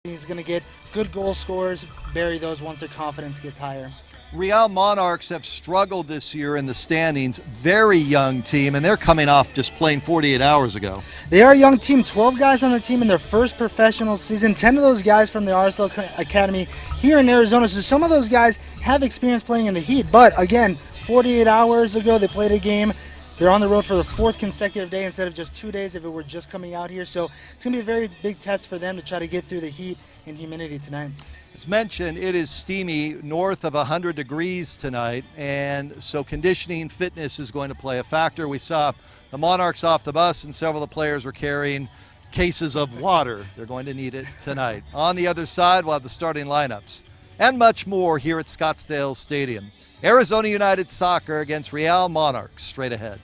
He's going to get good goal scorers, bury those once their confidence gets higher. Real Monarchs have struggled this year in the standings. Very young team, and they're coming off just playing 48 hours ago. They are a young team, 12 guys on the team in their first professional season, 10 of those guys from the RSL Academy here in Arizona. So some of those guys have experience playing in the heat, but again, 48 hours ago they played a game. They're on the road for the 4th consecutive day instead of just 2 days if it were just coming out here. So it's going to be a very big test for them to try to get through the heat and humidity tonight. As mentioned, it is steamy, north of 100 degrees tonight, and so conditioning, fitness is going to play a factor. We saw the Monarchs off the bus, and several of the players were carrying cases of water. They're going to need it tonight. On the other side, we'll have the starting lineups and much more here at Scottsdale Stadium. Arizona United Soccer against Real Monarchs, straight ahead.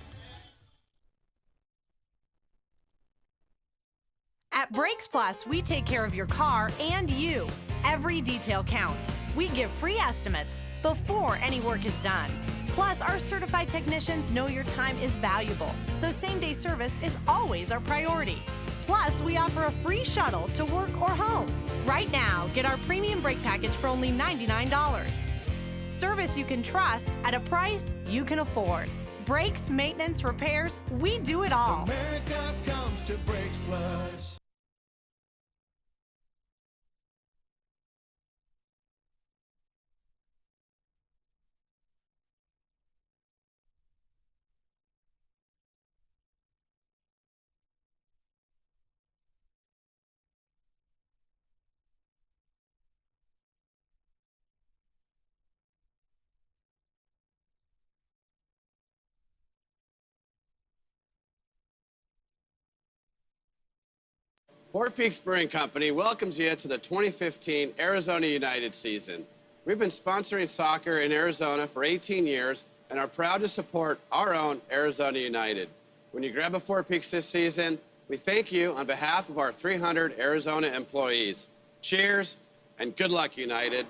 At Brakes Plus, we take care of your car and you. Every detail counts. We give free estimates before any work is done. Plus, our certified technicians know your time is valuable, so same-day service is always our priority. Plus, we offer a free shuttle to work or home. Right now, get our premium brake package for only $99. Service you can trust at a price you can afford. Brakes, maintenance, repairs, we do it all. America comes to Brakes Plus. Fort Peaks Brewing Company welcomes you to the 2015 Arizona United season. We've been sponsoring soccer in Arizona for 18 years and are proud to support our own Arizona United. When you grab a Fort Peaks this season, we thank you on behalf of our 300 Arizona employees. Cheers and good luck, United.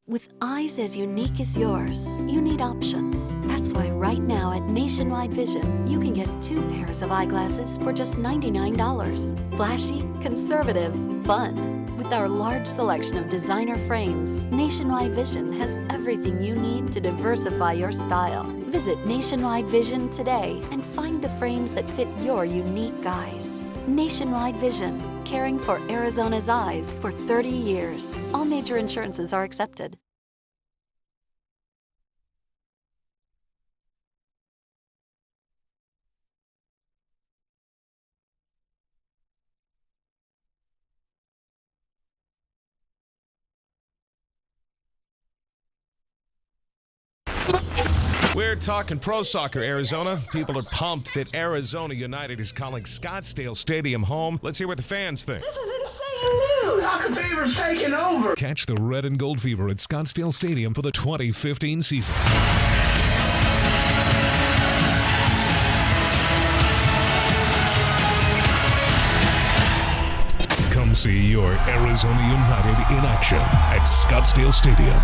With eyes as unique as yours, you need options. That's why right now at Nationwide Vision, you can get 2 pairs of eyeglasses for just $99. Flashy, conservative, fun. With our large selection of designer frames, Nationwide Vision has everything you need to diversify your style. Visit Nationwide Vision today and find the frames that fit your unique eyes. Nationwide Vision, caring for Arizona's eyes for 30 years. All major insurances are accepted. We're talking pro soccer, Arizona. People are pumped that Arizona United is calling Scottsdale Stadium home. Let's hear what the fans think. This is insane news! Soccer fever's taking over! Catch the red and gold fever at Scottsdale Stadium for the 2015 season. Come see your Arizona United in action at Scottsdale Stadium.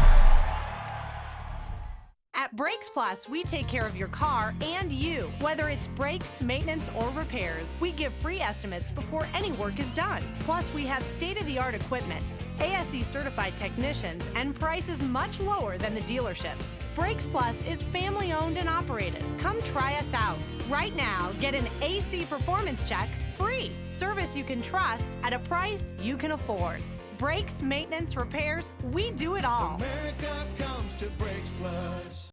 At Brakes Plus, we take care of your car and you. Whether it's brakes, maintenance, or repairs, we give free estimates before any work is done. Plus, we have state-of-the-art equipment, ASE certified technicians, and prices much lower than the dealerships. Brakes Plus is family-owned and operated. Come try us out. Right now, get an AC performance check free. Service you can trust at a price you can afford. Brakes, maintenance, repairs, we do it all. America comes to Brakes Plus.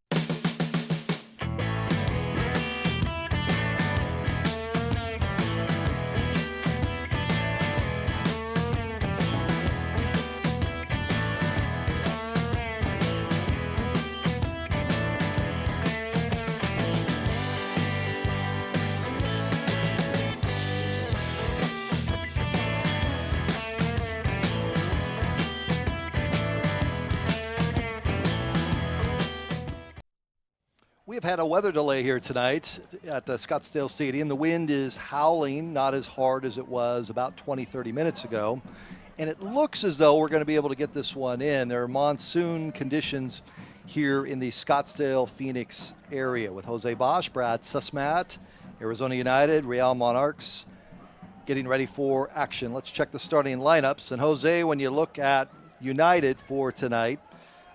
We've had a weather delay here tonight at the Scottsdale Stadium. The wind is howling, not as hard as it was about 20, 30 minutes ago. And it looks as though we're going to be able to get this one in. There are monsoon conditions here in the Scottsdale, Phoenix area with Jose Bosch, Brad Sussmat, Arizona United, Real Monarchs getting ready for action. Let's check the starting lineups. And Jose, when you look at United for tonight,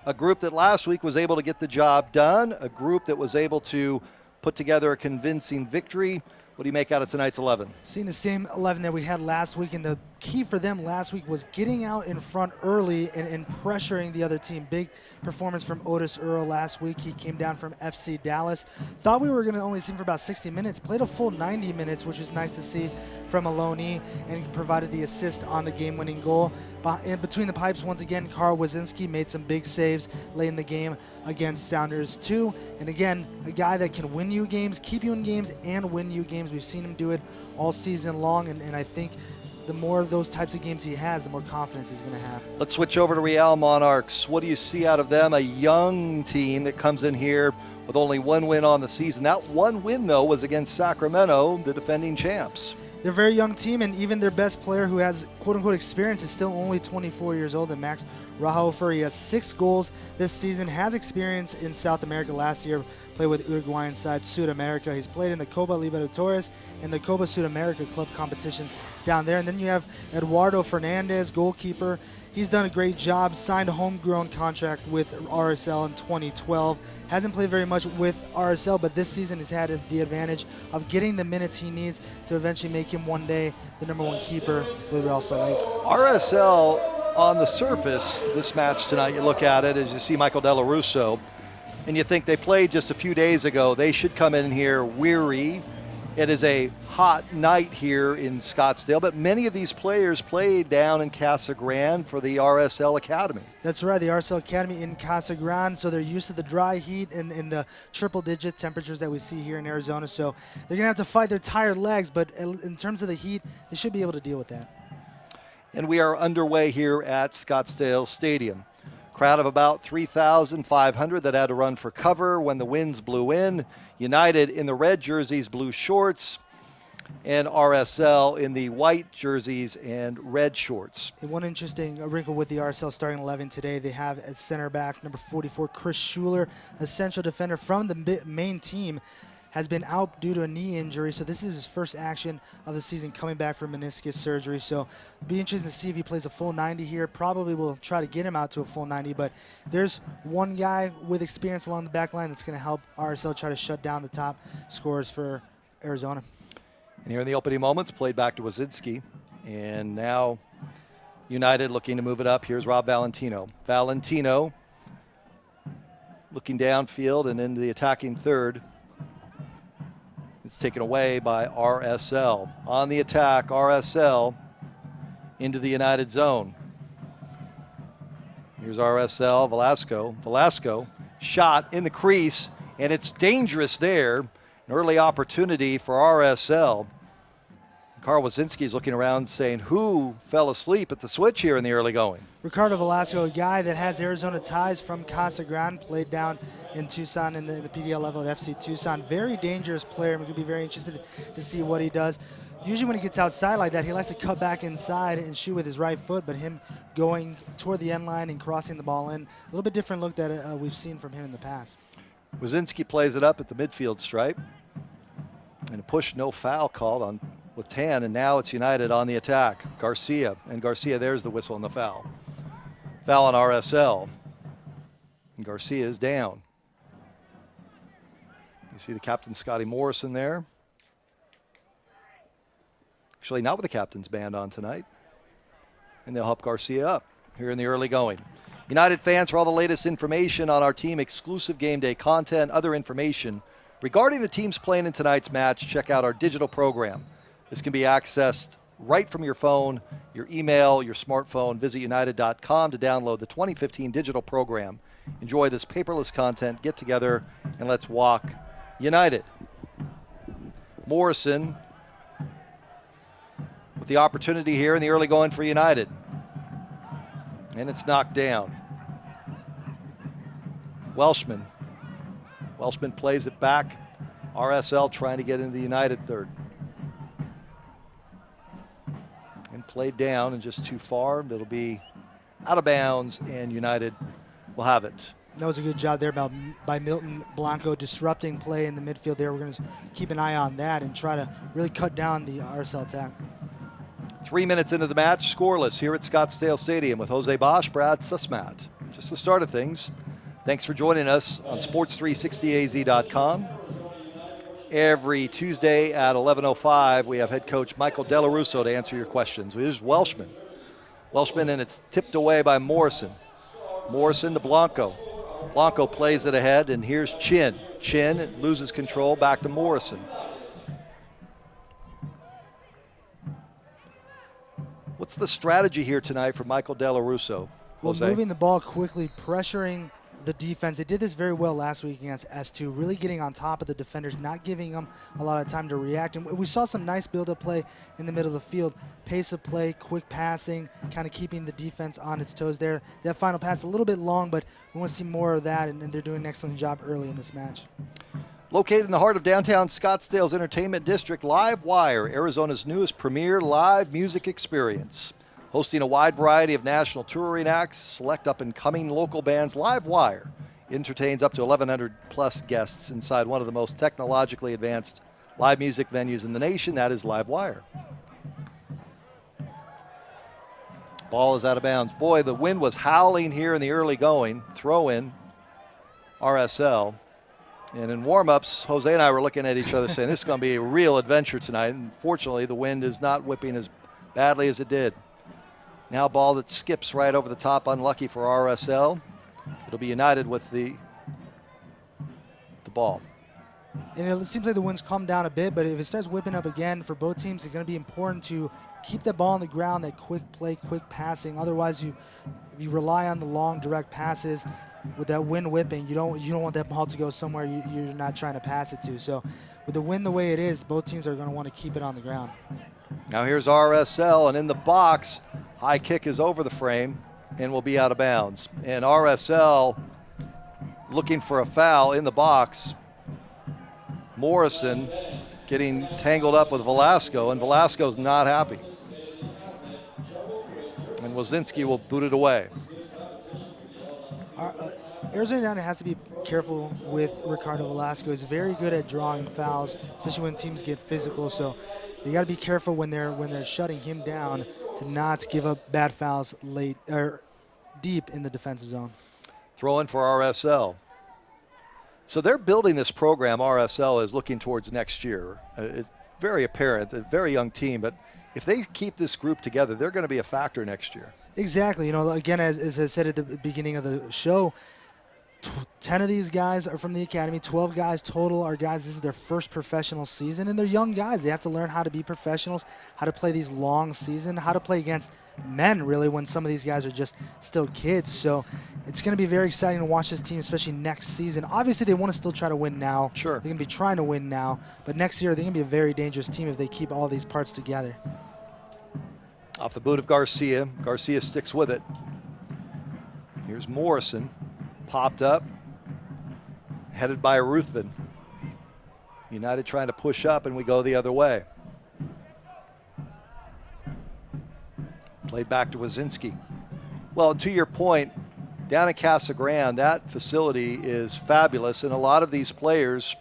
a group that last week was able to get the job done, a group that was able to put together a convincing victory. What do you make out of tonight's 11? Seeing the same 11 that we had last week, and the key for them last week was getting out in front early and pressuring the other team. Big performance from Otis Earl last week. He came down from FC Dallas. Thought we were going to only see him for about 60 minutes. Played a full 90 minutes, which is nice to see from Maloney, and he provided the assist on the game-winning goal. In between the pipes, once again, Carl Wazinski made some big saves late in the game against Sounders 2. And again, a guy that can win you games, keep you in games, and win you games. We've seen him do it all season long, and I think the more of those types of games he has, the more confidence he's going to have. Let's switch over to Real Monarchs. What do you see out of them? A young team that comes in here with only one win on the season. That one win, though, was against Sacramento, the defending champs. They're a very young team, and even their best player who has quote-unquote experience is still only 24 years old, and Max Rahofer. He has 6 goals this season, has experience in South America last year, played with Uruguayan side Sudamerica. He's played in the Copa Libertadores and the Copa Sudamerica club competitions down there. And then you have Eduardo Fernandez, goalkeeper. He's done a great job, signed a homegrown contract with RSL in 2012. Hasn't played very much with RSL, but this season he's had the advantage of getting the minutes he needs to eventually make him one day the #1 keeper with Real Salt Lake. RSL, on the surface, this match tonight, you look at it as you see Michael Della Russo, and you think they played just a few days ago. They should come in here weary. It is a hot night here in Scottsdale, but many of these players played down in Casa Grande for the RSL Academy. That's right, the RSL Academy in Casa Grande, so they're used to the dry heat and the triple-digit temperatures that we see here in Arizona, so they're going to have to fight their tired legs, but in terms of the heat, they should be able to deal with that. And we are underway here at Scottsdale Stadium. Crowd of about 3,500 that had to run for cover when the winds blew in. United in the red jerseys, blue shorts, and RSL in the white jerseys and red shorts. And one interesting wrinkle with the RSL starting 11 today, they have at center back number 44, Chris Schuler, a central defender from the main team, has been out due to a knee injury, so this is his first action of the season coming back from meniscus surgery. So it'll be interesting to see if he plays a full 90 here. Probably will try to get him out to a full 90, but there's one guy with experience along the back line that's going to help RSL try to shut down the top scorers for Arizona. And here in the opening moments, played back to Wazinski, and now United looking to move it up. Here's Rob Valentino. Valentino looking downfield and into the attacking third. It's taken away by RSL. On the attack, RSL into the United zone. Here's RSL, Velasco. Velasco, shot in the crease, and it's dangerous there. An early opportunity for RSL. Carl Wazinski is looking around saying, who fell asleep at the switch here in the early going? Ricardo Velasco, a guy that has Arizona ties from Casa Grande, played down in Tucson in the PDL level at FC Tucson. Very dangerous player. I'm going to be very interested to see what he does. Usually when he gets outside like that, he likes to cut back inside and shoot with his right foot, but him going toward the end line and crossing the ball in, a little bit different look that we've seen from him in the past. Wazinski plays it up at the midfield stripe. And a push, no foul called on with Tan, and now it's United on the attack. Garcia, and Garcia, there's the whistle and the foul. Foul on RSL. And Garcia is down. You see the captain, Scotty Morrison, there. Actually, not with the captain's band on tonight. And they'll help Garcia up here in the early going. United fans, for all the latest information on our team, exclusive game day content, other information regarding the teams playing in tonight's match, check out our digital program. This can be accessed right from your phone, your email, your smartphone. Visit united.com to download the 2015 digital program. Enjoy this paperless content, get together, and let's walk United. Morrison with the opportunity here in the early going for United. And it's knocked down. Welshman. Welshman plays it back. RSL trying to get into the United third. And played down and just too far. It'll be out of bounds, and United will have it. That was a good job there by Milton Blanco disrupting play in the midfield there. We're going to keep an eye on that and try to really cut down the RSL attack. 3 minutes into the match, scoreless here at Scottsdale Stadium with Jose Bosch, Brad Sussmat. Just the start of things. Thanks for joining us on sports360az.com. Every Tuesday at 11:05, we have head coach Michael Della Russo to answer your questions. Here's Welshman. Welshman, and it's tipped away by Morrison. Morrison to Blanco. Blanco plays it ahead, and here's Chin. Chin loses control, back to Morrison. What's the strategy here tonight for Michael Della Russo? Well, Jose? moving the ball quickly, pressuring the defense. They did this very well last week against S2, really getting on top of the defenders, not giving them a lot of time to react. And we saw some nice build-up play in the middle of the field. Pace of play, quick passing, kind of keeping the defense on its toes there. That final pass a little bit long, but we want to see more of that, and they're doing an excellent job early in this match. Located in the heart of downtown Scottsdale's entertainment district, Live Wire, Arizona's newest premier live music experience. Hosting a wide variety of national touring acts, select up-and-coming local bands, Live Wire entertains up to 1,100-plus guests inside one of the most technologically advanced live music venues in the nation. That is Live Wire. Ball is out of bounds. Boy, the wind was howling here in the early going. Throw in, RSL. And in warm-ups, Jose and I were looking at each other saying, this is going to be a real adventure tonight. And fortunately, the wind is not whipping as badly as it did. Now a ball that skips right over the top, unlucky for RSL. It'll be United with the ball. And it seems like the wind's calmed down a bit, but if it starts whipping up again for both teams, it's going to be important to keep that ball on the ground, that quick play, quick passing. Otherwise, if you rely on the long, direct passes with that wind whipping, you don't want that ball to go somewhere you're not trying to pass it to. So with the wind the way it is, both teams are going to want to keep it on the ground. Now here's RSL, and in the box, high kick is over the frame and will be out of bounds. And RSL looking for a foul in the box. Morrison getting tangled up with Velasco, and Velasco's not happy. And Wozinski will boot it away. Arizona United has to be careful with Ricardo Velasco. He's very good at drawing fouls, especially when teams get physical. So you got to be careful when they're shutting him down to not give up bad fouls late or deep in the defensive zone. Throw in for RSL. So they're building this program. RSL is looking towards next year. It's very apparent, a very young team, but if they keep this group together, they're going to be a factor next year. Exactly. Again, as I said at the beginning of the show, 10 of these guys are from the academy. 12 guys total are guys. This is their first professional season, and they're young guys. They have to learn how to be professionals, how to play these long seasons, how to play against men, really, when some of these guys are just still kids. So it's going to be very exciting to watch this team, especially next season. Obviously, they want to still try to win now. Sure. They're going to be trying to win now, but next year they're going to be a very dangerous team if they keep all these parts together. Off the boot of Garcia. Garcia sticks with it. Here's Morrison. Popped up. Headed by Ruthven. United trying to push up, and we go the other way. Played back to Wazinski. Well, to your point, down at Casa Grande, that facility is fabulous, and a lot of these players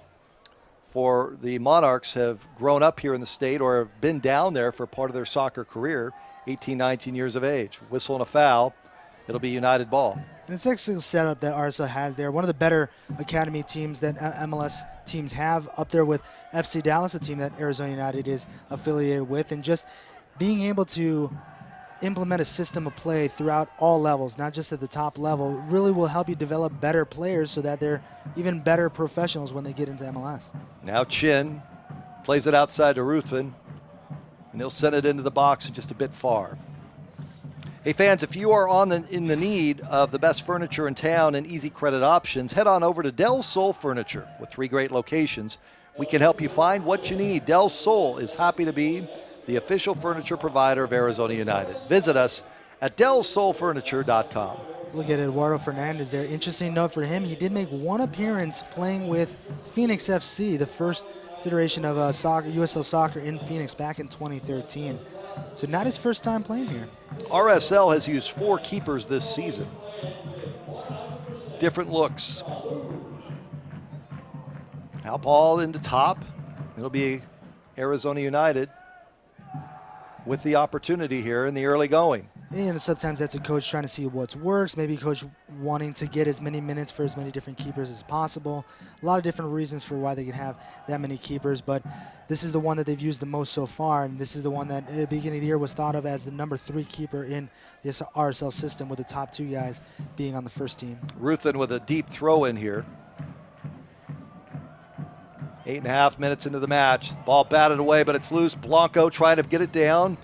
for the Monarchs have grown up here in the state or have been down there for part of their soccer career, 18, 19 years of age. Whistle and a foul. It'll be United ball. And it's actually a setup that RSL has there. One of the better academy teams that MLS teams have, up there with FC Dallas, a team that Arizona United is affiliated with. And just being able to implement a system of play throughout all levels, not just at the top level, really will help you develop better players so that they're even better professionals when they get into MLS. Now Chin plays it outside to Ruthven, and he'll send it into the box just a bit far. Hey fans, if you are in the need of the best furniture in town and easy credit options, head on over to Del Sol Furniture with 3 great locations. We can help you find what you need. Del Sol is happy to be the official furniture provider of Arizona United. Visit us at delsolfurniture.com. Look at Eduardo Fernandez there. Interesting note for him, he did make one appearance playing with Phoenix FC, the first iteration of USL Soccer in Phoenix back in 2013. So not his first time playing here. RSL has used 4 keepers this season. different looks. Now ball into top. It'll be Arizona United with the opportunity here in the early going. And sometimes that's a coach trying to see what works. Maybe a coach wanting to get as many minutes for as many different keepers as possible. A lot of different reasons for why they can have that many keepers, but this is the one that they've used the most so far, and this is the one that at the beginning of the year was thought of as the number 3 keeper in this RSL system, with the top 2 guys being on the first team. Ruthin with a deep throw in here. 8.5 minutes into the match. Ball batted away, but it's loose. Blanco trying to get it down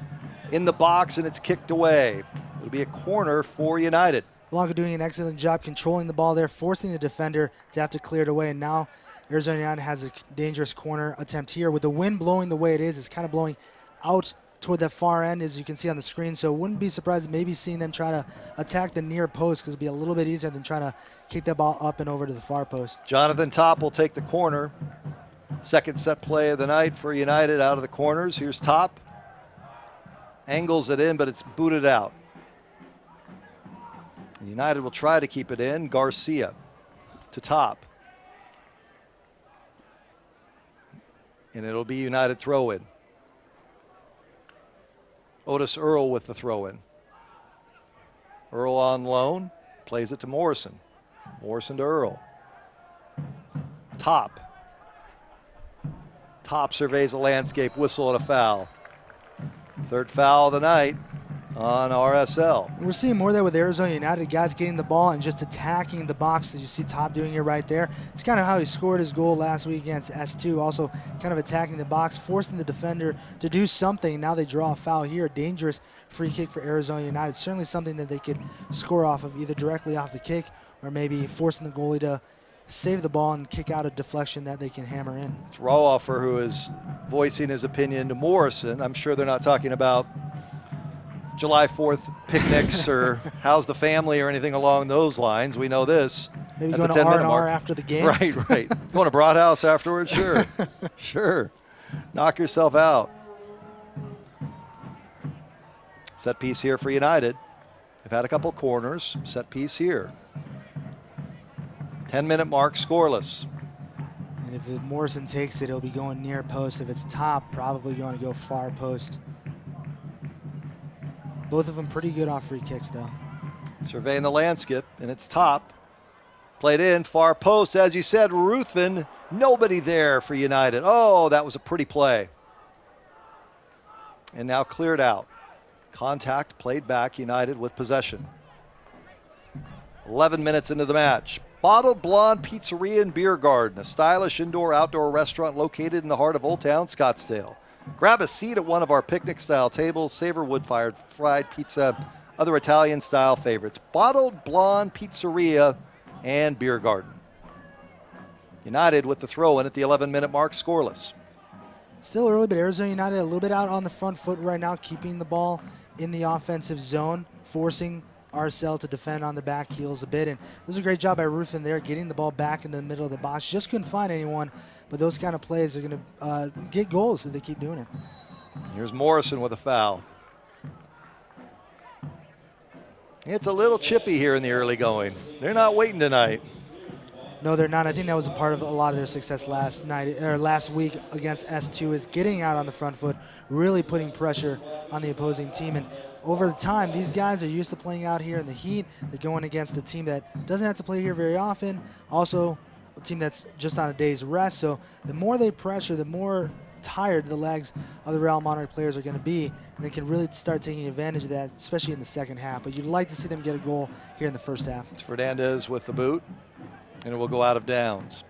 in the box, and it's kicked away. It'll be a corner for United. Blanco doing an excellent job controlling the ball there, forcing the defender to have to clear it away, and now Arizona United has a dangerous corner attempt here. With the wind blowing the way it is, it's kind of blowing out toward that far end, as you can see on the screen, so wouldn't be surprised maybe seeing them try to attack the near post, because it'll be a little bit easier than trying to kick that ball up and over to the far post. Jonathan Top will take the corner. Second set play of the night for United out of the corners. Here's Top. Angles it in, but it's booted out. And United will try to keep it in. Garcia to Top. And it'll be United throw-in. Otis Earl with the throw-in. Earl on loan, plays it to Morrison. Morrison to Earl. Top. Top surveys the landscape, whistle and a foul. Third foul of the night on RSL. And we're seeing more of that with Arizona United, guys getting the ball and just attacking the box, as you see Top doing it right there. It's kind of how he scored his goal last week against S2, also kind of attacking the box, forcing the defender to do something. Now they draw a foul here, a dangerous free kick for Arizona United. Certainly something that they could score off of, either directly off the kick or maybe forcing the goalie to save the ball and kick out a deflection that they can hammer in. It's Rohofer who is voicing his opinion to Morrison. I'm sure they're not talking about July 4th picnics or how's the family or anything along those lines. We know this. Maybe going to R&R after the game. Right. Going to Broadhouse afterwards? Sure. Sure. Knock yourself out. Set piece here for United. They've had a couple corners. Set piece here. 10-minute mark, scoreless. And if Morrison takes it, he'll be going near post. If it's Top, probably going to go far post. Both of them pretty good off free kicks, though. Surveying the landscape, and it's Top. Played in, far post. As you said, Ruthven, nobody there for United. Oh, that was a pretty play. And now cleared out. Contact, played back, United with possession. 11 minutes into the match. Bottled Blonde Pizzeria and Beer Garden, a stylish indoor-outdoor restaurant located in the heart of Old Town Scottsdale. Grab a seat at one of our picnic-style tables, savor wood-fired fried pizza, other Italian-style favorites. Bottled Blonde Pizzeria and Beer Garden. United with the throw-in at the 11-minute mark, scoreless. Still early, but Arizona United a little bit out on the front foot right now, keeping the ball in the offensive zone, forcing RSL to defend on the back heels a bit. And it was a great job by Ruthven there, getting the ball back in the middle of the box. Just couldn't find anyone, but those kind of plays are going to get goals if they keep doing it. Here's Morrison with a foul. It's a little chippy here in the early going. They're not waiting tonight. No, they're not. I think that was a part of a lot of their success last week against S2, is getting out on the front foot, really putting pressure on the opposing team. And over the time, these guys are used to playing out here in the heat. They're going against a team that doesn't have to play here very often. Also, a team that's just on a day's rest. So the more they pressure, the more tired the legs of the Real Monarch players are going to be, and they can really start taking advantage of that, especially in the second half. But you'd like to see them get a goal here in the first half. It's Fernandez with the boot, and it will go out of downs.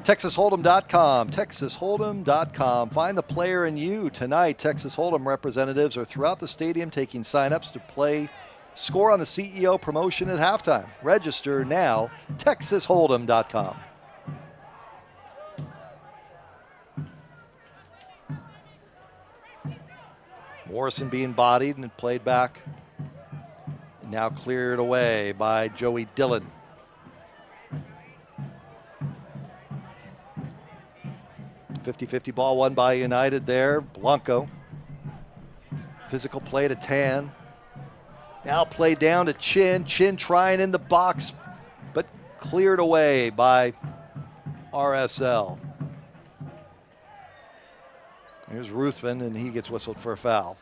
TexasHold'em.com, TexasHold'em.com. Find the player in you tonight. Texas Hold'em representatives are throughout the stadium taking sign-ups to play score on the CEO promotion at halftime. Register now, TexasHold'em.com. Morrison being bodied and played back. Now cleared away by Joey Dillon. 50-50 ball won by United there. Blanco. Physical play to Tan. Now play down to Chin. Chin trying in the box. cleared away by RSL. Here's Ruthven, and he gets whistled for a foul.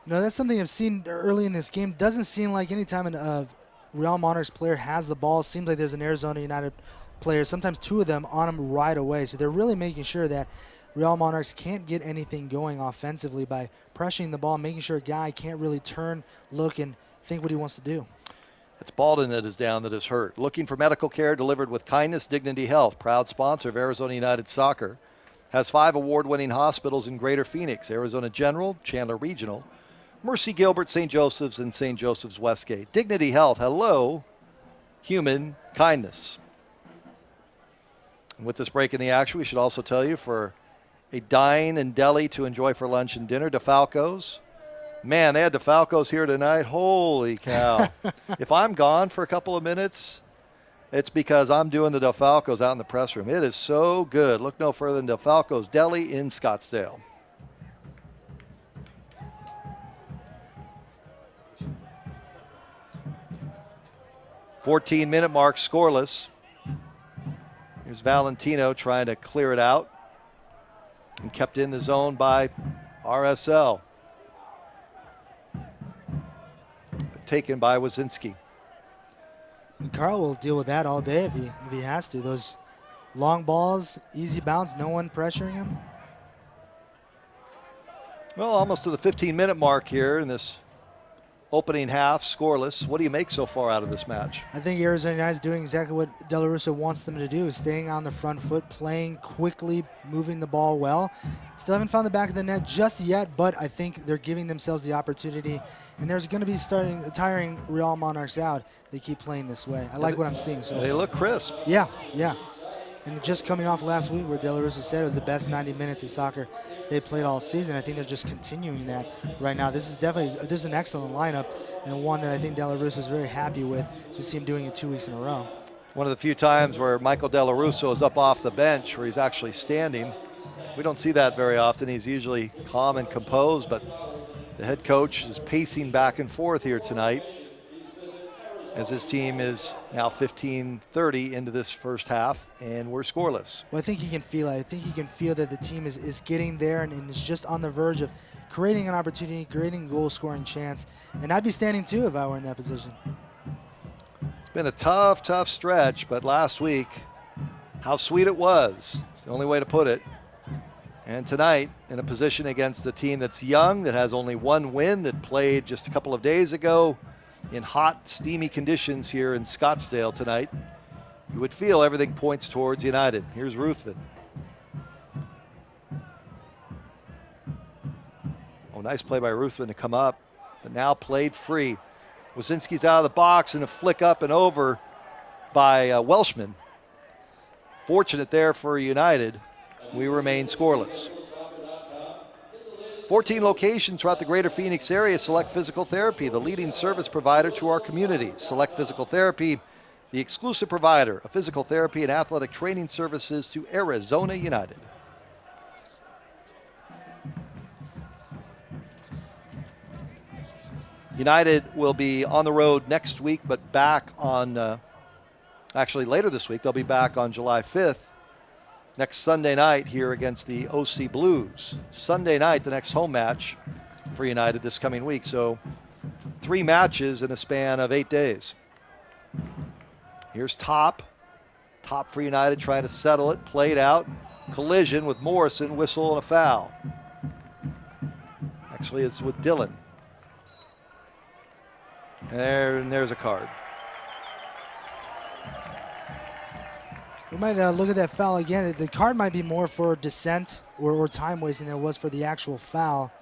No, that's something I've seen early in this game. Doesn't seem like any time a Real Monarchs player has the ball, seems like there's an Arizona United player, sometimes two of them, on them right away. So they're really making sure that Real Monarchs can't get anything going offensively by pressuring the ball, making sure a guy can't really turn, look, and think what he wants to do. It's Baldwin that is down, that is hurt. Looking for medical care delivered with kindness, Dignity Health, proud sponsor of Arizona United Soccer. Has 5 award-winning hospitals in Greater Phoenix: Arizona General, Chandler Regional, Mercy Gilbert, St. Joseph's, and St. Joseph's Westgate. Dignity Health, hello, human kindness. And with this break in the action, we should also tell you, for a dine and deli to enjoy for lunch and dinner, DeFalco's. Man, they had DeFalco's here tonight. Holy cow. If I'm gone for a couple of minutes, it's because I'm doing the DeFalco's out in the press room. It is so good. Look no further than DeFalco's Deli in Scottsdale. "14-minute mark, scoreless." Here's Valentino trying to clear it out, and kept in the zone by RSL. But taken by Wazinski. And Carl will deal with that all day if he has to. Those long balls, easy bounce, no one pressuring him. Well, almost to the 15-minute mark here in this opening half, scoreless. What do you make so far out of this match? I think Arizona United is doing exactly what De La Russa wants them to do, staying on the front foot, playing quickly, moving the ball well. Still haven't found the back of the net just yet, but I think they're giving themselves the opportunity, and there's going to be tiring Real Monarchs out. They keep playing this way. I like what I'm seeing. So they look crisp. Yeah. And just coming off last week where De La Russa said it was the best 90 minutes of soccer they played all season, I think they're just continuing that right now. This is an excellent lineup, and one that I think De La Russa is very happy with. So we see him doing it 2 weeks in a row. One of the few times where Michael De La Russa is up off the bench, where he's actually standing. We don't see that very often. He's usually calm and composed, but the head coach is pacing back and forth here tonight, as his team is now 15-30 into this first half, and we're scoreless. Well, I think he can feel it. I think he can feel that the team is getting there and is just on the verge of creating an opportunity, creating a goal-scoring chance. And I'd be standing too if I were in that position. It's been a tough stretch, but last week, how sweet it was. It's the only way to put it. And tonight, in a position against a team that's young, that has only one win, that played just a couple of days ago, in hot, steamy conditions here in Scottsdale tonight, you would feel everything points towards United. Here's Ruthven. Oh, nice play by Ruthven to come up, but now played free. Wazinski's out of the box, and a flick up and over by Welshman. Fortunate there for United. We remain scoreless. 14 locations throughout the Greater Phoenix area. Select Physical Therapy, the leading service provider to our community. Select Physical Therapy, the exclusive provider of physical therapy and athletic training services to Arizona United. United will be on the road next week, but back on, actually later this week, they'll be back on July 5th. Next Sunday night here against the OC Blues. Sunday night, the next home match for United this coming week. So 3 matches in a span of 8 days. Here's Top. Top for United trying to settle it. Played out. Collision with Morrison. Whistle and a foul. Actually, it's with Dillon. And there's a card. We might look at that foul again. The card might be more for dissent or time wasting than it was for the actual foul.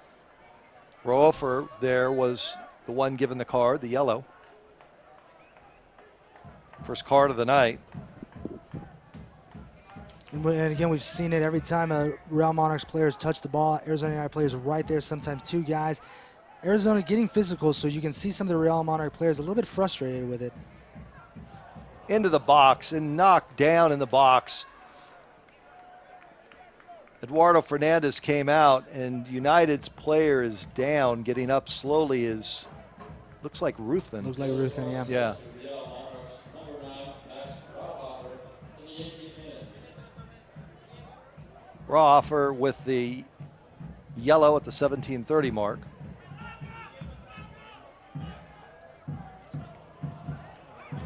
Rohofer there was the one given the card, the yellow. First card of the night. And again, we've seen it every time Real Monarchs players touch the ball. Arizona United players are right there, sometimes 2 guys. Arizona getting physical, so you can see some of the Real Monarch players a little bit frustrated with it. Into the box and knocked down in the box. Eduardo Fernandez came out, and United's player is down. Getting up slowly looks like Ruthven. Looks like Ruthven, yeah. Yeah. Rauhofer with the yellow at the 17:30 mark.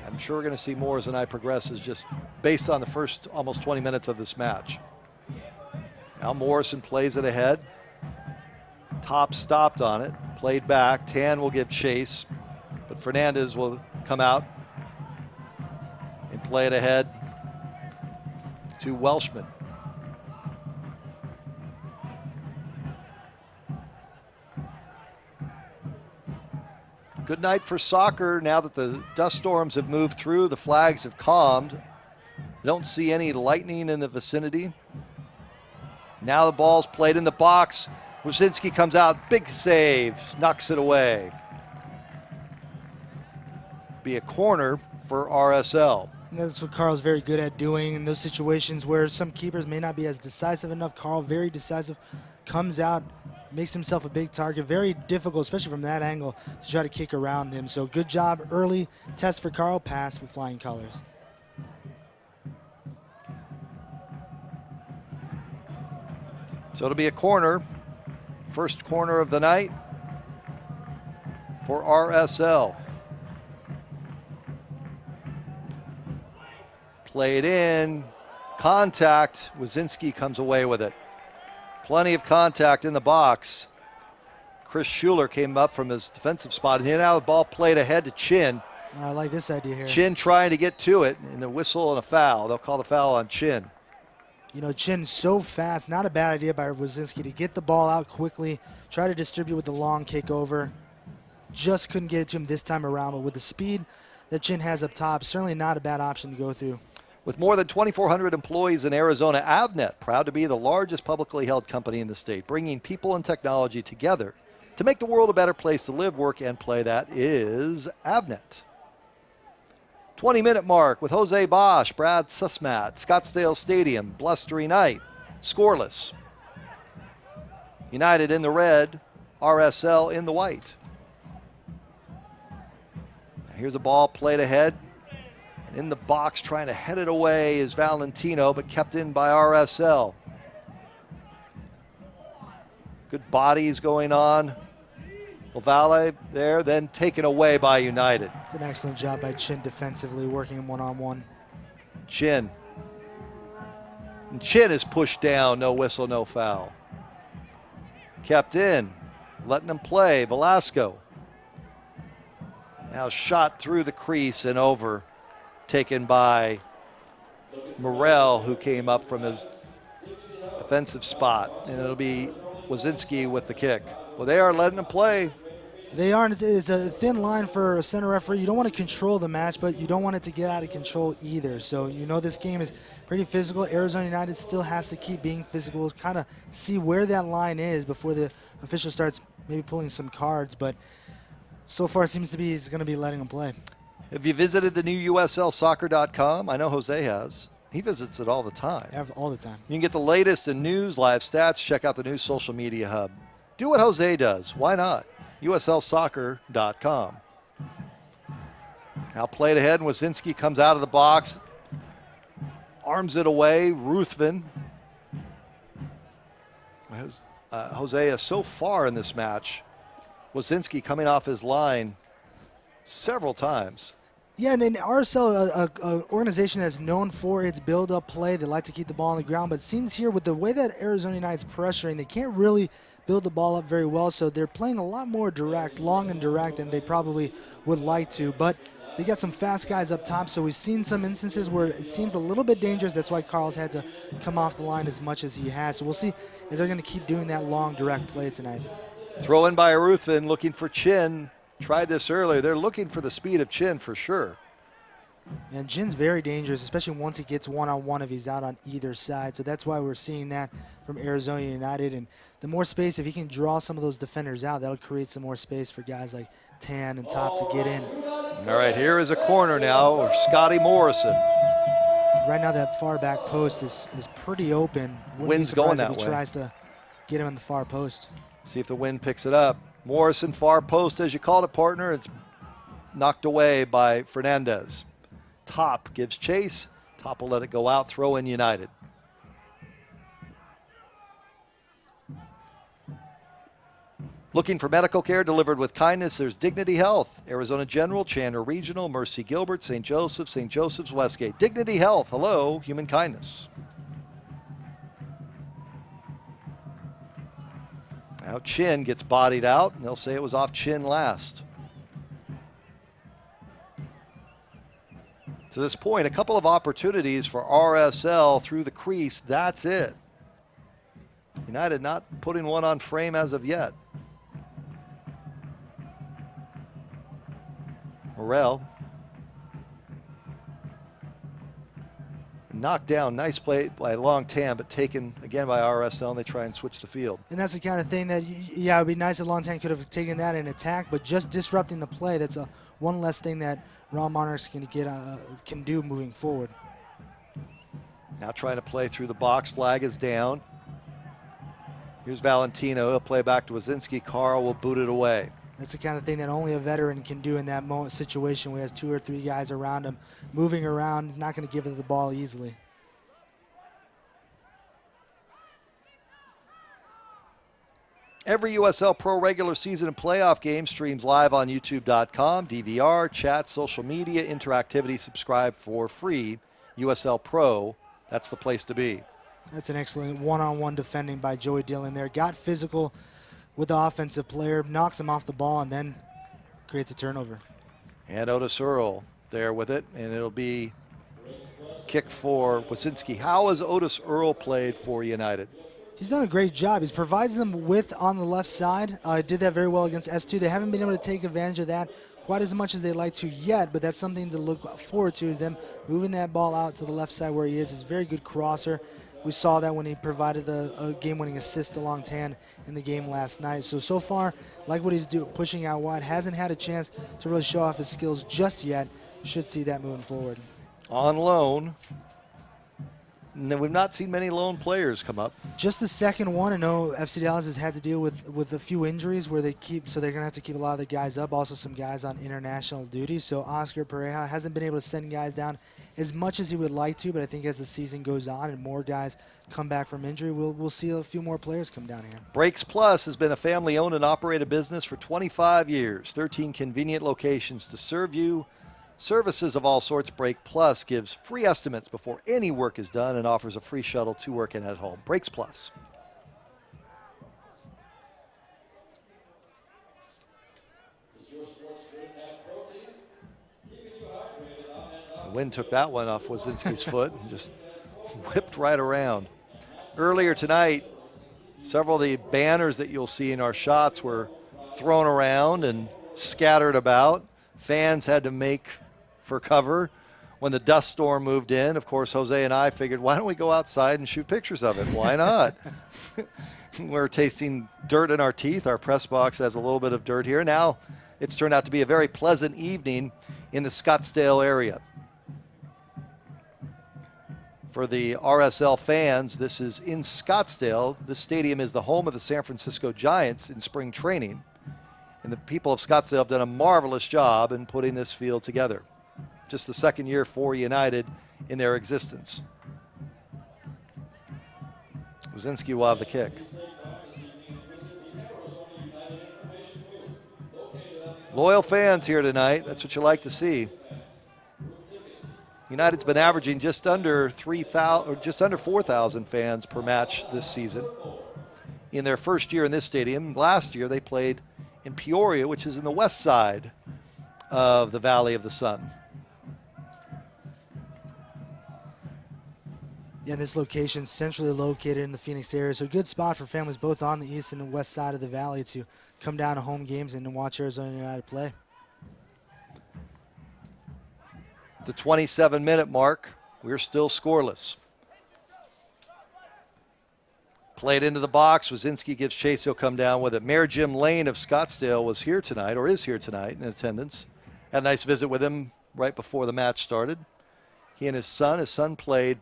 I'm sure we're going to see more as the night progresses, just based on the first almost 20 minutes of this match. Now Morrison plays it ahead. Top stopped on it, played back. Tan will give chase, but Fernandez will come out and play it ahead to Welshman. Good night for soccer now that the dust storms have moved through, the flags have calmed. You don't see any lightning in the vicinity. Now the ball's played in the box. Wazinski comes out, big save, knocks it away. Be a corner for RSL. And that's what Carl's very good at doing in those situations where some keepers may not be as decisive enough. Carl, very decisive, comes out, makes himself a big target. Very difficult, especially from that angle, to try to kick around him. So good job, early test for Carl, pass with flying colors. So it'll be a corner. First corner of the night for RSL. Played in, contact. Wazinski comes away with it. Plenty of contact in the box. Chris Schuler came up from his defensive spot, and now the ball played ahead to Chin. I like this idea here. Chin trying to get to it, and a whistle and a foul. They'll call the foul on Chin. You know, Chin's so fast. Not a bad idea by Wazinski to get the ball out quickly, try to distribute with the long kick over. Just couldn't get it to him this time around, but with the speed that Chin has up top, certainly not a bad option to go through. With more than 2,400 employees in Arizona, Avnet, proud to be the largest publicly held company in the state, bringing people and technology together to make the world a better place to live, work, and play. That is Avnet. 20-minute mark with Jose Bosch, Brad Sussmat, Scottsdale Stadium, blustery night, scoreless. United in the red, RSL in the white. Here's a ball played ahead. And in the box trying to head it away is Valentino, but kept in by RSL. Good bodies going on. Ovalle there, then taken away by United. It's an excellent job by Chin defensively, working him one-on-one. Chin. And Chin is pushed down, no whistle, no foul. Kept in, letting him play, Velasco. Now shot through the crease and over, taken by Morrell, who came up from his defensive spot. And it'll be Wazinski with the kick. Well, they are letting him play. They are. It's a thin line for a center referee. You don't want to control the match, but you don't want it to get out of control either. So you know this game is pretty physical. Arizona United still has to keep being physical, kind of see where that line is before the official starts maybe pulling some cards. But so far it seems to be he's going to be letting them play. Have you visited the new USLsoccer.com? I know Jose has. He visits it all the time. All the time. You can get the latest in news, live stats. Check out the new social media hub. Do what Jose does. Why not? USLsoccer.com. Now played ahead, and Wazinski comes out of the box. Arms it away. Ruthven. Jose is so far in this match. Wazinski coming off his line several times. Yeah, and in RSL, an organization that's known for its build-up play, they like to keep the ball on the ground, but it seems here with the way that Arizona United's pressuring, they can't really build the ball up very well, so they're playing a lot more direct, long and direct, than they probably would like to. But they got some fast guys up top, so we've seen some instances where it seems a little bit dangerous. That's why Carl's had to come off the line as much as he has. So we'll see if they're going to keep doing that long, direct play tonight. Throw in by Ruthven, looking for Chin. Tried this earlier. They're looking for the speed of Chin for sure. And Chin's very dangerous, especially once he gets one-on-one if he's out on either side. So that's why we're seeing that from Arizona United. And the more space, if he can draw some of those defenders out, that'll create some more space for guys like Tan and Top to get in. All right, here is a corner now of Scotty Morrison. Right now that far back post is pretty open. Wind's going that way. If he tries to get him in the far post. See if the wind picks it up. Morrison, far post, as you called it, partner. It's knocked away by Fernandez. Top gives chase. Top will let it go out. Throw in United. Looking for medical care delivered with kindness, there's Dignity Health, Arizona General, Chandler Regional, Mercy Gilbert, St. Joseph's Westgate. Dignity Health, hello, human kindness. Now Chin gets bodied out, and they'll say it was off Chin last. To this point, a couple of opportunities for RSL through the crease. That's it. United not putting one on frame as of yet. Morrell. Knocked down. Nice play by Long Tan, but taken again by RSL, and they try and switch the field. And that's the kind of thing that, yeah, it would be nice if Long Tan could have taken that in attack, but just disrupting the play, that's one less thing that Raw Monarchs can do moving forward. Now trying to play through the box. Flag is down. Here's Valentino. He'll play back to Wazinski. Carl will boot it away. That's the kind of thing that only a veteran can do in that situation where he has 2 or 3 guys around him moving around. He's not going to give it the ball easily. Every USL Pro regular season and playoff game streams live on YouTube.com, DVR, chat, social media, interactivity. Subscribe for free. USL Pro, that's the place to be. That's an excellent one-on-one defending by Joey Dillon there. Got physical with the offensive player, knocks him off the ball, and then creates a turnover. And Otis Earl there with it, and it'll be kick for Wazinski. How has Otis Earl played for United? He's done a great job. He's provided them width on the left side. Did that very well against S2. They haven't been able to take advantage of that quite as much as they'd like to yet, but that's something to look forward to, is them moving that ball out to the left side where he is. He's a very good crosser. We saw that when he provided the game-winning assist to Long Tan in the game last night. So far, like what he's doing, pushing out wide, hasn't had a chance to really show off his skills just yet. We should see that moving forward. On loan. And we've not seen many lone players come up. Just the second one. I know FC Dallas has had to deal with a few injuries where they're going to have to keep a lot of the guys up. Also some guys on international duty. So Oscar Pereira hasn't been able to send guys down as much as he would like to, but I think as the season goes on and more guys come back from injury, we'll see a few more players come down here. Brakes Plus has been a family-owned and operated business for 25 years. 13 convenient locations to serve you. Services of all sorts. Brake Plus gives free estimates before any work is done and offers a free shuttle to work and at home. Brakes Plus. The wind took that one off Wazinski's foot and just whipped right around. Earlier tonight, several of the banners that you'll see in our shots were thrown around and scattered about. Fans had to make for cover when the dust storm moved in. Of course, Jose and I figured, why don't we go outside and shoot pictures of it? Why not? We're tasting dirt in our teeth. Our press box has a little bit of dirt here. Now it's turned out to be a very pleasant evening in the Scottsdale area. For the RSL fans, this is in Scottsdale. This stadium is the home of the San Francisco Giants in spring training. And the people of Scottsdale have done a marvelous job in putting this field together. Just the second year for United in their existence. Wazinski will have the kick. Loyal fans here tonight. That's what you like to see. United's been averaging just under 3,000 or just under 4,000 fans per match this season. In their first year in this stadium, last year they played in Peoria, which is in the west side of the Valley of the Sun. Yeah, this location centrally located in the Phoenix area, so a good spot for families both on the east and the west side of the valley to come down to home games and to watch Arizona United play. The 27-minute mark, we're still scoreless. Played into the box. Wazinski gives chase. He'll come down with it. Mayor Jim Lane of Scottsdale was here tonight, or is here tonight in attendance. Had a nice visit with him right before the match started. He and his son played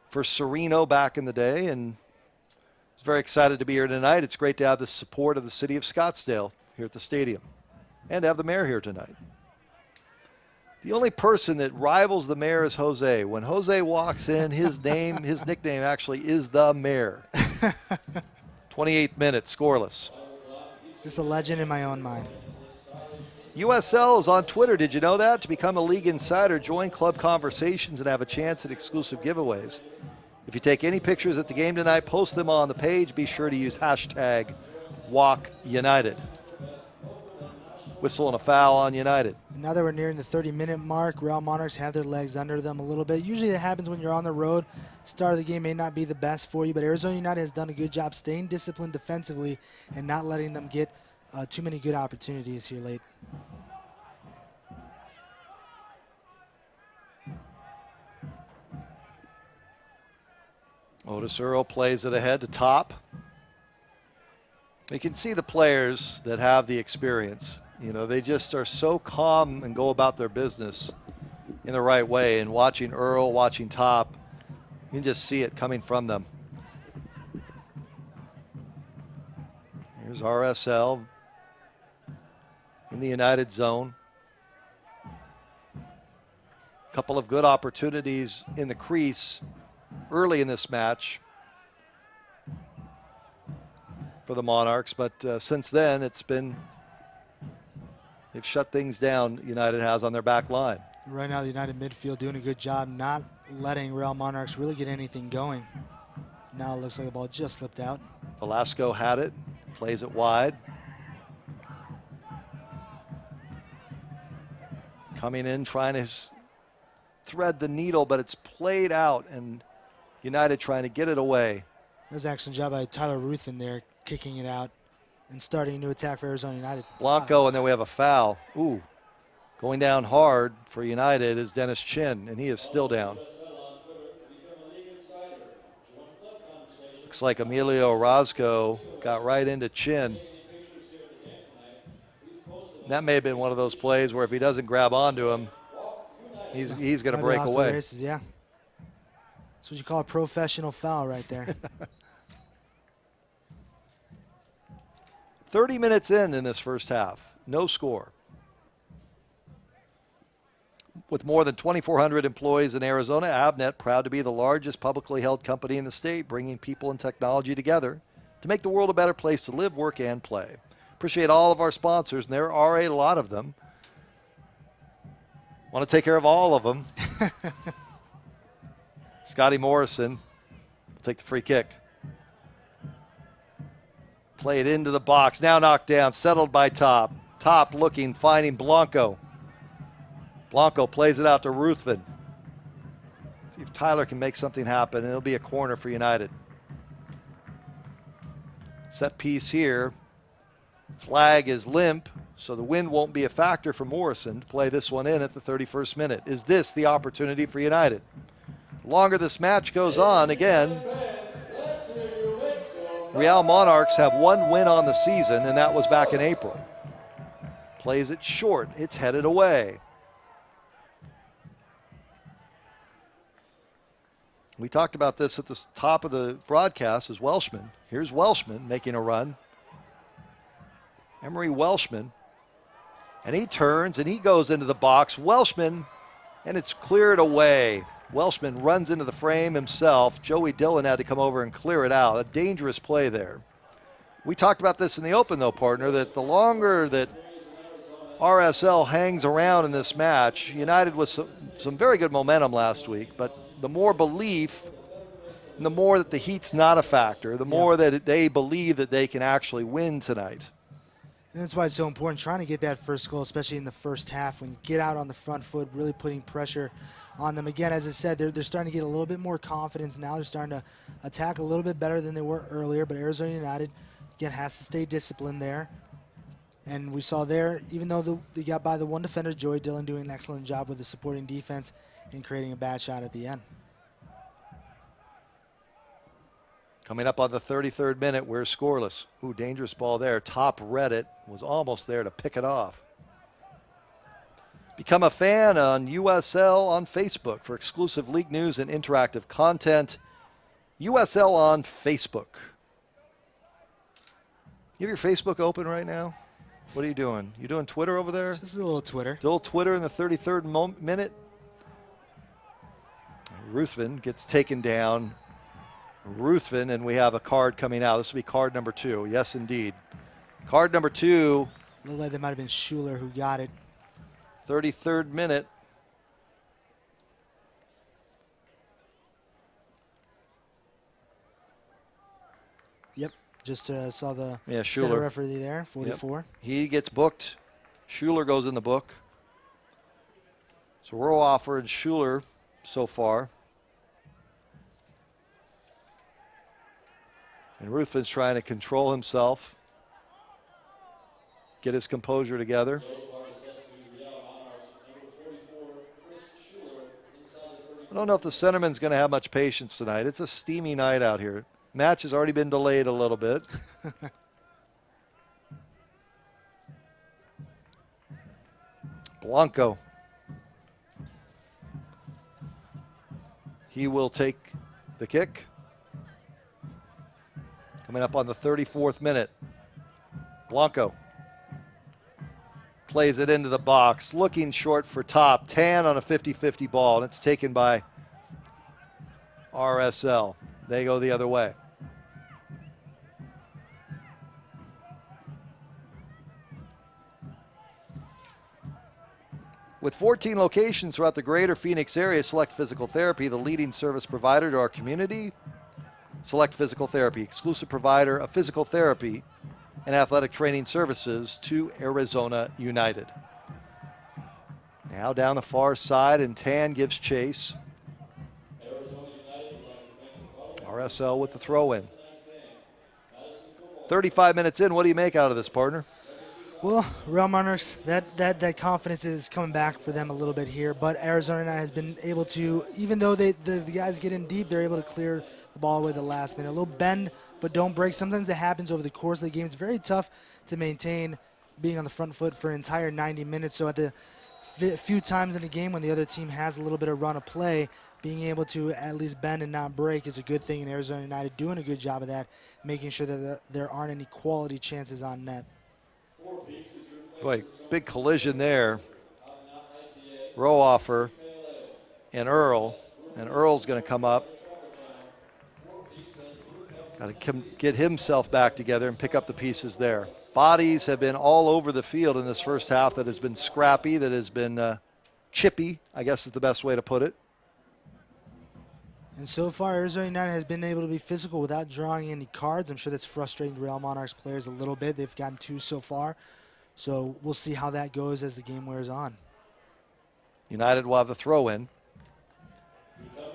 for Sereno back in the day, and he's very excited to be here tonight. It's great to have the support of the city of Scottsdale here at the stadium and to have the mayor here tonight. The only person that rivals the mayor is Jose. When Jose walks in, his nickname actually is the mayor. 28th minute, scoreless. Just a legend in my own mind. USL is on Twitter. Did you know that? To become a league insider, join club conversations and have a chance at exclusive giveaways. If you take any pictures at the game tonight, post them on the page. Be sure to use hashtag WalkUnited. Whistle and a foul on United. Now that we're nearing the 30-minute mark, Real Monarchs have their legs under them a little bit. Usually it happens when you're on the road. Start of the game may not be the best for you, but Arizona United has done a good job staying disciplined defensively and not letting them get too many good opportunities here late. Otis Earl plays it ahead to Top. You can see the players that have the experience. You know, they just are so calm and go about their business in the right way. And watching Earl, watching Top, you can just see it coming from them. Here's RSL in the United zone. A couple of good opportunities in the crease early in this match for the Monarchs, but since then they've shut things down. United has on their back line. Right now the United midfield doing a good job not letting Real Monarchs really get anything going. Now it looks like the ball just slipped out. Velasco had it, plays it wide. Coming in, trying to thread the needle, but it's played out, and United trying to get it away. There's an excellent job by Tyler Ruth in there, kicking it out and starting a new attack for Arizona United. Blanco, and then we have a foul. Ooh, going down hard for United is Dennis Chin, and he is still down. Looks like Emilio Orozco got right into Chin. That may have been one of those plays where if he doesn't grab onto him, he's going to break away. Races, yeah. That's what you call a professional foul right there. 30 minutes in this first half, no score. With more than 2,400 employees in Arizona, Avnet proud to be the largest publicly held company in the state, bringing people and technology together to make the world a better place to live, work, and play. Appreciate all of our sponsors, and there are a lot of them. Want to take care of all of them. Scotty Morrison will take the free kick. Play it into the box. Now knocked down. Settled by Top. Top looking, finding Blanco. Blanco plays it out to Ruthven. See if Tyler can make something happen, and it'll be a corner for United. Set piece here. Flag is limp, so the wind won't be a factor for Morrison to play this one in at the 31st minute. Is this the opportunity for United? The longer this match goes on, again, Real Monarchs have one win on the season, and that was back in April. Plays it short. It's headed away. We talked about this at the top of the broadcast as Welshman. Here's Welshman making a run. Emery Welshman. And he turns and he goes into the box. Welshman, and it's cleared away. Welshman runs into the frame himself. Joey Dillon had to come over and clear it out. A dangerous play there. We talked about this in the open, though, partner, that the longer that RSL hangs around in this match, United with some very good momentum last week, but the more belief and the more that the heat's not a factor, the more that they believe that they can actually win tonight. And that's why it's so important trying to get that first goal, especially in the first half, when you get out on the front foot, really putting pressure on them. Again, as I said, they're starting to get a little bit more confidence now. They're starting to attack a little bit better than they were earlier, but Arizona United, again, has to stay disciplined there. And we saw there, even though they got by the one defender, Joey Dillon doing an excellent job with the supporting defense and creating a bad shot at the end. Coming up on the 33rd minute, we're scoreless. Ooh, dangerous ball there. Top read it, was almost there to pick it off. Become a fan on USL on Facebook for exclusive league news and interactive content. USL on Facebook. You have your Facebook open right now? What are you doing? You doing Twitter over there? Just a little Twitter. A little Twitter in the 33rd minute. Ruthven gets taken down. Ruthven, and we have a card coming out. This will be card number 2. Yes, indeed. Card number 2, Looked like that might have been Schuler who got it. 33rd minute. Yep, just saw the Yeah, center Schuler. referee there, 44. Yep. He gets booked. Schuler goes in the book. So Rohrhofer and Schuler so far. And Ruthven's trying to control himself, get his composure together. I don't know if the centerman's going to have much patience tonight. It's a steamy night out here. Match has already been delayed a little bit. Blanco. He will take the kick. Coming up on the 34th minute. Blanco plays it into the box, looking short for top. Tan on a 50-50 ball, and it's taken by RSL. They go the other way. With 14 locations throughout the greater Phoenix area, Select Physical Therapy, the leading service provider to our community. Select Physical Therapy, exclusive provider of physical therapy and athletic training services to Arizona United. Now down the far side, and Tan gives chase. RSL with the throw-in. 35 minutes in, what do you make out of this, partner? Well, Real Monarchs, that confidence is coming back for them a little bit here, but Arizona United has been able to, even though the guys get in deep, they're able to clear the ball away the last minute. A little bend, but don't break. Sometimes it happens over the course of the game. It's very tough to maintain being on the front foot for an entire 90 minutes. So at the few times in the game when the other team has a little bit of run of play, being able to at least bend and not break is a good thing, and Arizona United doing a good job of that, making sure that there aren't any quality chances on net. Boy, big collision there. Rohrhofer and Earl. And Earl's going to come up. Got to get himself back together and pick up the pieces there. Bodies have been all over the field in this first half that has been scrappy, that has been chippy, I guess is the best way to put it. And so far, Arizona United has been able to be physical without drawing any cards. I'm sure that's frustrating the Real Monarchs players a little bit. They've gotten 2 so far. So we'll see how that goes as the game wears on. United will have the throw-in.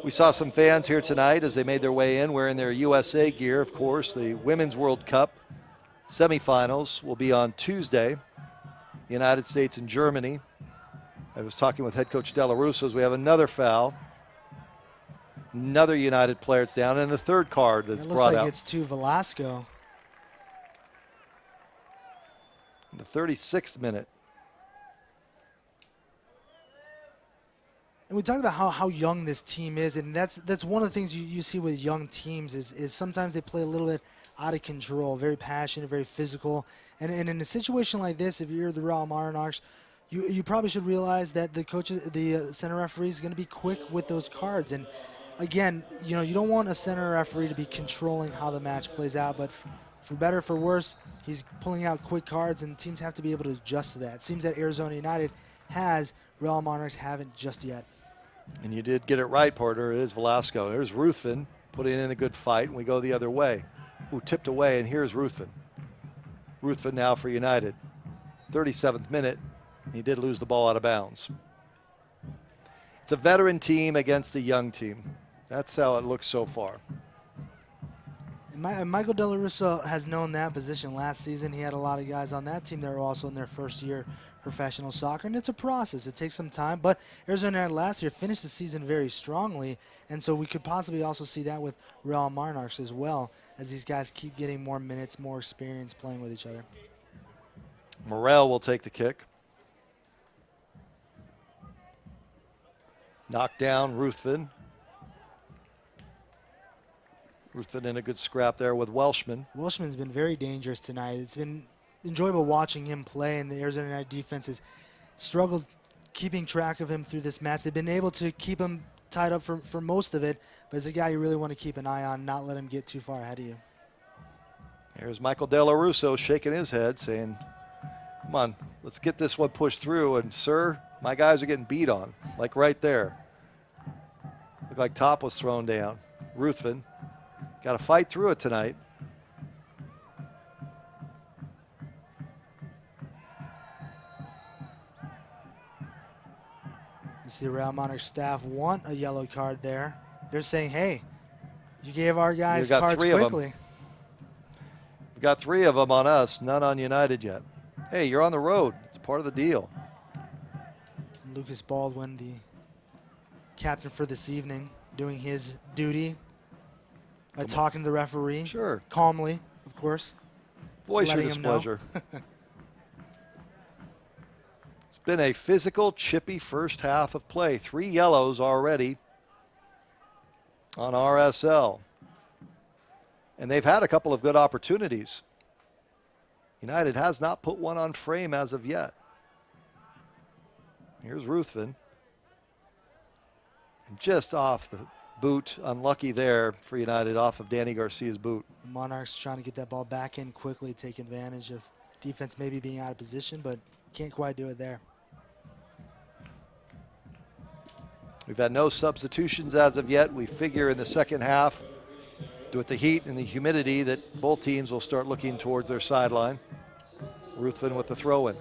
We saw some fans here tonight as they made their way in wearing their USA gear, of course. The Women's World Cup semifinals will be on Tuesday. The United States and Germany. I was talking with head coach Della Russo as we have another foul. Another United player it's down, and the third card that's brought out. It looks like it's to Velasco. In the 36th minute. And we talked about how young this team is, and that's one of the things you see with young teams is sometimes they play a little bit out of control, very passionate, very physical. And in a situation like this, if you're the Real Monarchs, you probably should realize that the center referee is going to be quick with those cards. And again, you don't want a center referee to be controlling how the match plays out, but for better or for worse, he's pulling out quick cards, and teams have to be able to adjust to that. It seems that Arizona United has, Real Monarchs haven't just yet. And you did get it right, partner. It is Velasco. There's Ruthven putting in a good fight, and we go the other way. Ooh, tipped away, and here's Ruthven. Ruthven now for United. 37th minute. He did lose the ball out of bounds. It's a veteran team against a young team. That's how it looks so far. Michael Della Russo has known that position last season. He had a lot of guys on that team that were also in their first year professional soccer, and it's a process. It takes some time, but Arizona United last year finished the season very strongly, and so we could possibly also see that with Real Monarchs as well, as these guys keep getting more minutes, more experience playing with each other. Morrell will take the kick. Knocked down Ruthven. Ruthven in a good scrap there with Welshman. Welshman's been very dangerous tonight. It's been enjoyable watching him play, and the Arizona United defense has struggled keeping track of him through this match. They've been able to keep him tied up for most of it, but it's a guy you really want to keep an eye on, not let him get too far ahead of you. There's Michael De La Russo shaking his head, saying, come on, let's get this one pushed through. And, sir, my guys are getting beat on, like right there. Looked like top was thrown down. Ruthven got to fight through it tonight. You see the Real Monarchs staff want a yellow card there. They're saying, hey, you gave our guys cards quickly. We've got 3 of them on us, none on United yet. Hey, you're on the road. It's part of the deal. Lucas Baldwin, the captain for this evening, doing his duty by talking to the referee. Sure. Calmly, of course. Voice your displeasure. It's been a physical, chippy first half of play. 3 yellows already on RSL. And they've had a couple of good opportunities. United has not put one on frame as of yet. Here's Ruthven. And just off the boot, unlucky there for United, off of Danny Garcia's boot. The Monarchs trying to get that ball back in quickly, take advantage of defense maybe being out of position, but can't quite do it there. We've had no substitutions as of yet. We figure in the second half, with the heat and the humidity, that both teams will start looking towards their sideline. Ruthven with the throw-in.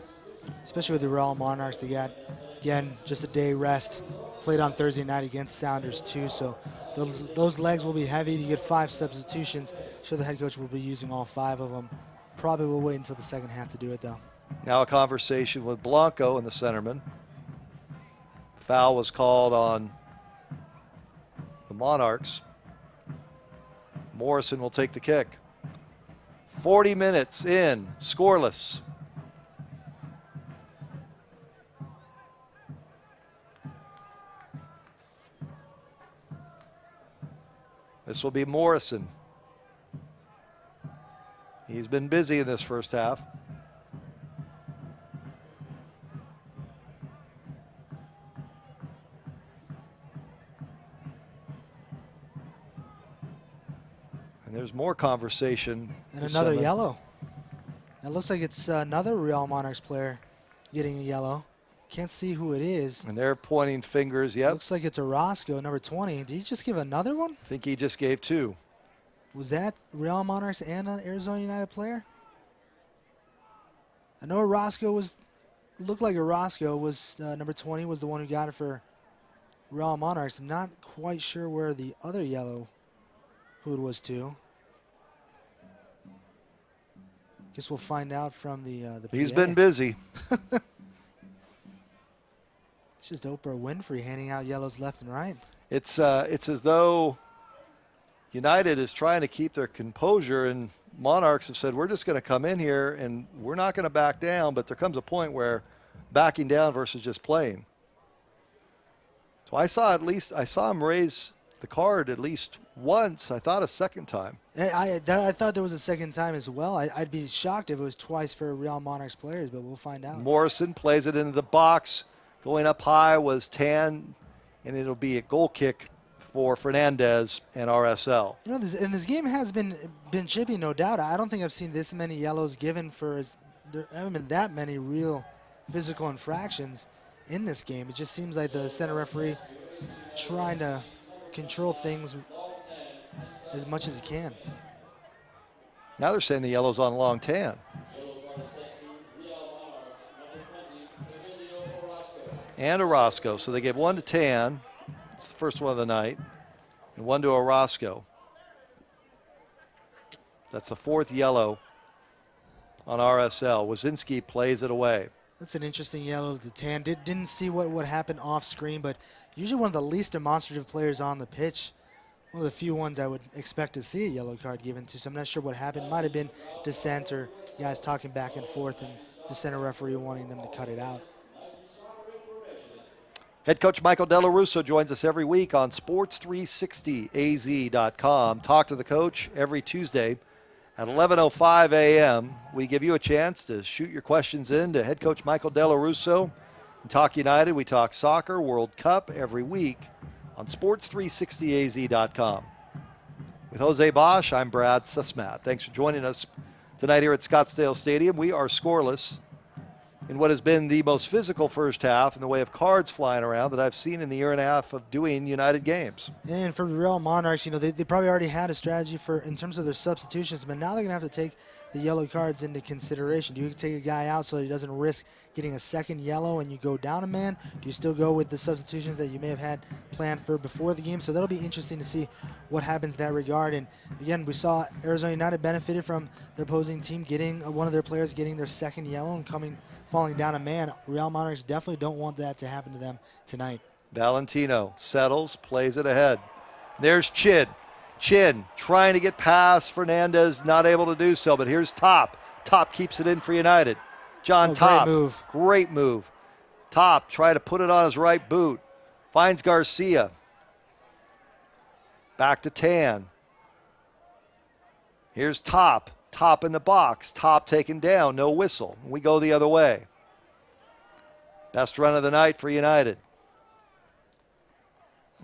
Especially with the Real Monarchs, they got, again, just a day rest. Played on Thursday night against Sounders too, so those legs will be heavy. You get 5 substitutions. Sure, the head coach will be using all 5 of them. Probably will wait until the second half to do it, though. Now a conversation with Blanco and the centerman. Foul was called on the Monarchs. Morrison will take the kick. 40 minutes in, scoreless. This will be Morrison. He's been busy in this first half. And there's more conversation. And another yellow. It looks like it's another Real Monarchs player getting a yellow. Can't see who it is. And they're pointing fingers, yep. Looks like it's Orozco, number 20. Did he just give another one? I think he just gave 2. Was that Real Monarchs and an Arizona United player? I know Orozco looked like Orozco was number 20, was the one who got it for Real Monarchs. I'm not quite sure where the other yellow, who it was to. Guess we'll find out from the He's PA. been busy. It's just Oprah Winfrey handing out yellows left and right. It's as though United is trying to keep their composure, and Monarchs have said, we're just going to come in here and we're not going to back down, but there comes a point where backing down versus just playing. So I saw him raise the card at least once. I thought a second time. I thought there was a second time as well. I'd be shocked if it was twice for Real Monarchs players, but we'll find out. Morrison plays it into the box. Going up high was Tan, and it'll be a goal kick for Fernandez and RSL. You know, this game has been chippy, no doubt. I don't think I've seen this many yellows given there haven't been that many real physical infractions in this game. It just seems like the center referee trying to control things as much as he can. Now they're saying the yellow's on long Tan. And Orozco. So they gave 1 to Tan. It's the first one of the night. And 1 to Orozco. That's the 4th yellow on RSL. Wazinski plays it away. That's an interesting yellow to Tan. Didn't see what happened off screen, but usually one of the least demonstrative players on the pitch. One of the few ones I would expect to see a yellow card given to. So I'm not sure what happened. Might have been dissent or guys talking back and forth and the center referee wanting them to cut it out. Head coach Michael De La Russo joins us every week on sports360az.com. Talk to the coach every Tuesday at 11:05 a.m. We give you a chance to shoot your questions in to head coach Michael De La Russo. In Talk United, we talk soccer, World Cup every week on sports360az.com. With Jose Bosch, I'm Brad Sussmat. Thanks for joining us Tonight here at Scottsdale Stadium, we are scoreless in what has been the most physical first half in the way of cards flying around that I've seen in the year and a half of doing United games. And for the Real Monarchs, they probably already had a strategy in terms of their substitutions, but now they're going to have to take the yellow cards into consideration. Do you take a guy out so that he doesn't risk getting a second yellow and you go down a man? Do you still go with the substitutions that you may have had planned for before the game? So that'll be interesting to see what happens in that regard. And again, we saw Arizona United benefited from the opposing team getting one of their players getting their second yellow and falling down a man. Real Monarchs definitely don't want that to happen to them tonight. Valentino settles, plays it ahead. There's Chin. Chin trying to get past Fernandez, not able to do so, but here's Top. Top keeps it in for United. John Top. Great move. Top try to put it on his right boot. Finds Garcia. Back to Tan. Here's Top. Top in the box. Top taken down. No whistle. We go the other way. Best run of the night for United.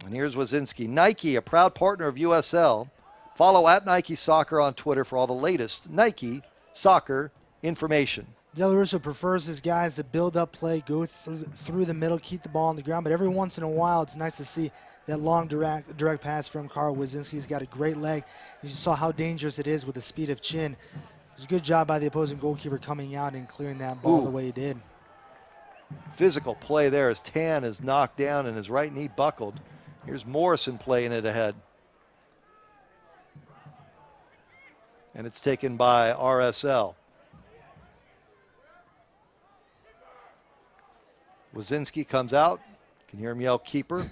And here's Wazinski. Nike, a proud partner of USL. Follow at Nike Soccer on Twitter for all the latest Nike soccer information. Del Russo prefers his guys to build up play, go through the middle, keep the ball on the ground. But every once in a while, it's nice to see that long direct pass from Carl Wazinski. He's got a great leg. You saw how dangerous it is with the speed of Chin. It was a good job by the opposing goalkeeper coming out and clearing that ball the way he did. Physical play there as Tan is knocked down and his right knee buckled. Here's Morrison playing it ahead. And it's taken by RSL. Wazinski comes out. You can hear him yell, keeper.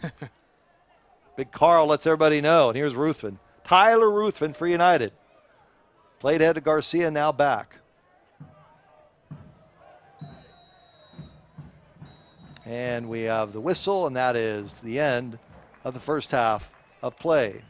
Big Carl lets everybody know. And here's Ruthven. Tyler Ruthven for United. Played ahead to Garcia, now back. And we have the whistle, and that is the end of the first half of play.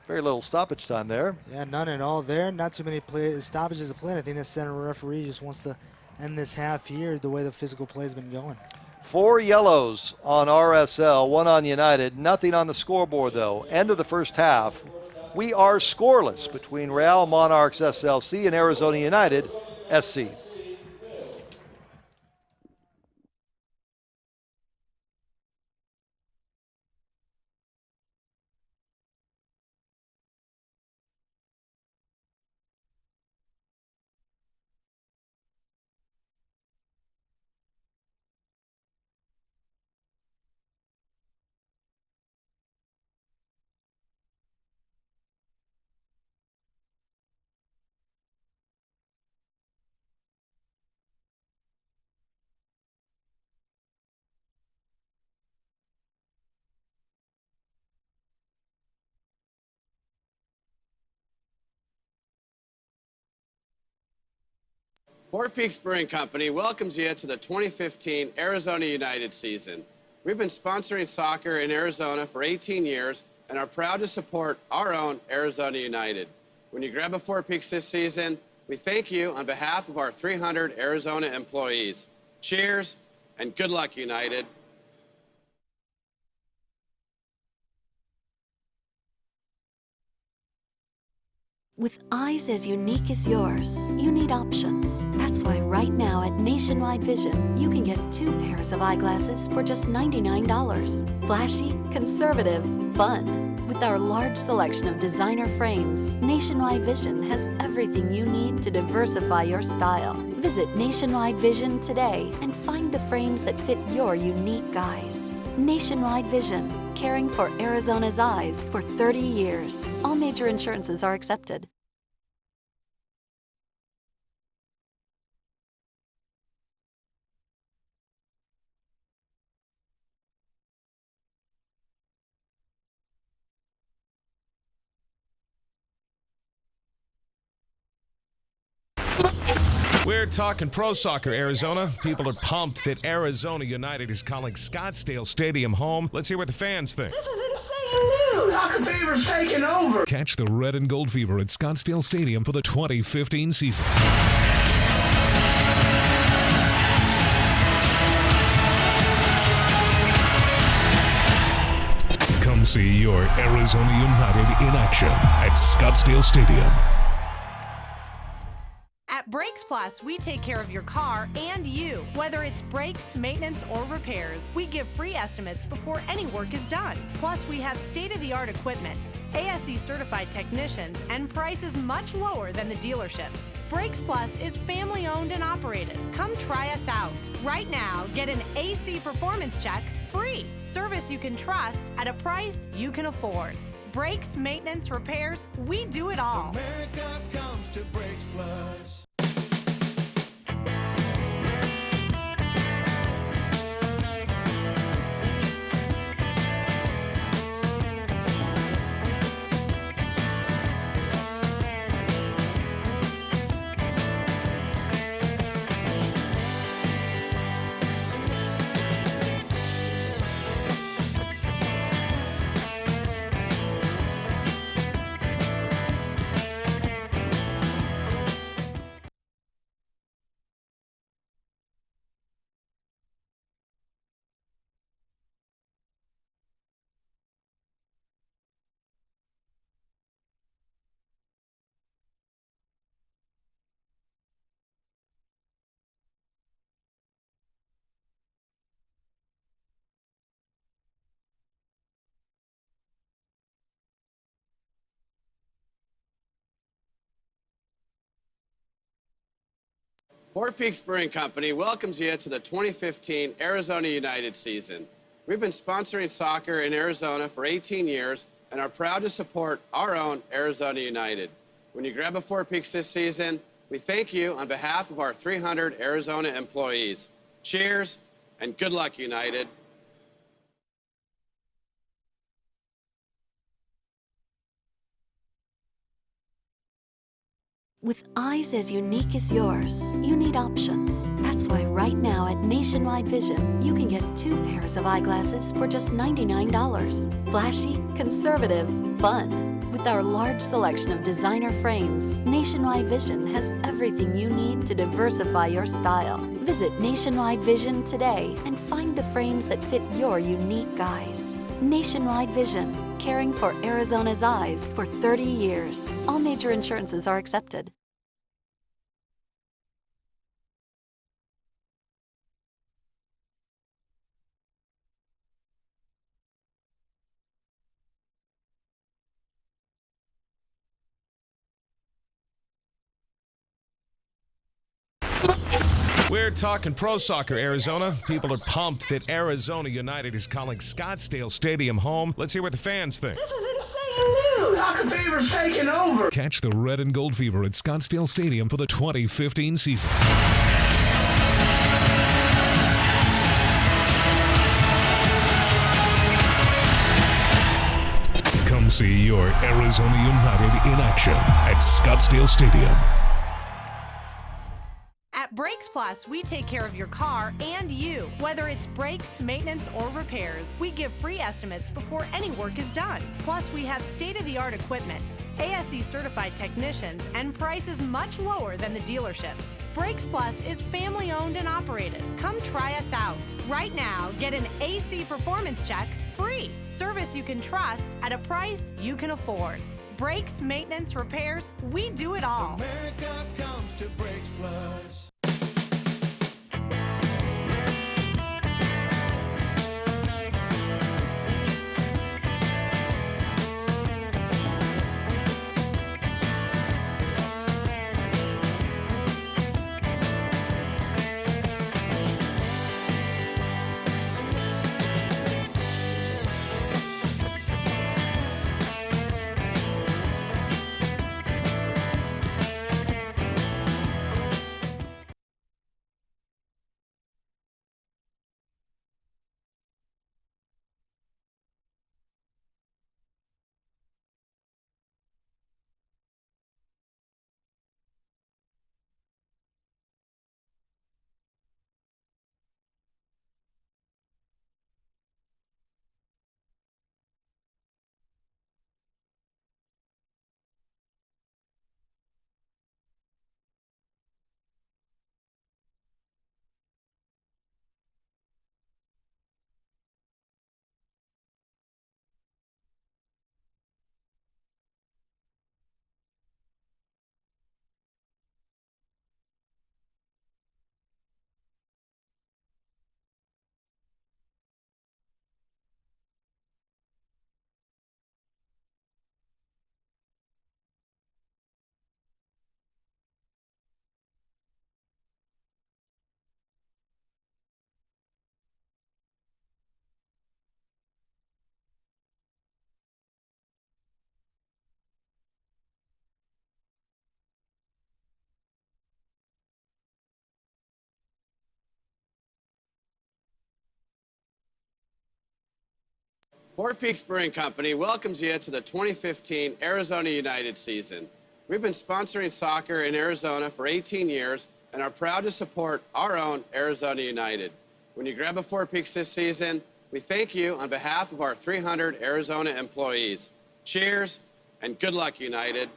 Very little stoppage time there. Yeah, none at all there. Not too many stoppages of play. I think the center referee just wants to end this half here the way the physical play has been going. 4 yellows on RSL, 1 on United. Nothing on the scoreboard, though. End of the first half. We are scoreless between Real Monarchs SLC and Arizona United SC. Four Peaks Brewing Company welcomes you to the 2015 Arizona United season. We've been sponsoring soccer in Arizona for 18 years and are proud to support our own Arizona United. When you grab a Four Peaks this season, we thank you on behalf of our 300 Arizona employees. Cheers and good luck, United. With eyes as unique as yours, you need options. That's why right now at Nationwide Vision, you can get 2 pairs of eyeglasses for just $99. Flashy, conservative, fun. With our large selection of designer frames, Nationwide Vision has everything you need to diversify your style. Visit Nationwide Vision today and find the frames that fit your unique eyes. Nationwide Vision, caring for Arizona's eyes for 30 years. All major insurances are accepted. We're talking pro soccer, Arizona. People are pumped that Arizona United is calling Scottsdale Stadium home. Let's hear what the fans think. This is insane news. Soccer fever's taking over. Catch the red and gold fever at Scottsdale Stadium for the 2015 season. Come see your Arizona United in action at Scottsdale Stadium. At Brakes Plus, we take care of your car and you. Whether it's brakes, maintenance, or repairs, we give free estimates before any work is done. Plus, we have state-of-the-art equipment, ASE certified technicians, and prices much lower than the dealerships. Brakes Plus is family owned and operated. Come try us out. Right now, get an AC performance check free. Service you can trust at a price you can afford. Brakes, maintenance, repairs, we do it all. America comes to Brakes Plus. Four Peaks Brewing Company welcomes you to the 2015 Arizona United season. We've been sponsoring soccer in Arizona for 18 years and are proud to support our own Arizona United. When you grab a Four Peaks this season, we thank you on behalf of our 300 Arizona employees. Cheers and good luck, United. With eyes as unique as yours, you need options. That's why right now at Nationwide Vision, you can get 2 pairs of eyeglasses for just $99. Flashy, conservative, fun. With our large selection of designer frames, Nationwide Vision has everything you need to diversify your style. Visit Nationwide Vision today and find the frames that fit your unique eyes. Nationwide Vision, caring for Arizona's eyes for 30 years. All major insurances are accepted. We're talking pro soccer, Arizona. People are pumped that Arizona United is calling Scottsdale Stadium home. Let's hear what the fans think. This is insane news! Soccer fever's taking over. Catch the red and gold fever at Scottsdale Stadium for the 2015 season. Come see your Arizona United in action at Scottsdale Stadium. At Brakes Plus, we take care of your car and you. Whether it's brakes, maintenance, or repairs, we give free estimates before any work is done. Plus, we have state-of-the-art equipment, ASE certified technicians, and prices much lower than the dealerships. Brakes Plus is family owned and operated. Come try us out. Right now, get an AC performance check free. Service you can trust at a price you can afford. Brakes, maintenance, repairs, we do it all. America comes to Brakes Plus. Four Peaks Brewing Company welcomes you to the 2015 Arizona United season. We've been sponsoring soccer in Arizona for 18 years and are proud to support our own Arizona United. When you grab a Four Peaks this season, we thank you on behalf of our 300 Arizona employees. Cheers and good luck, United.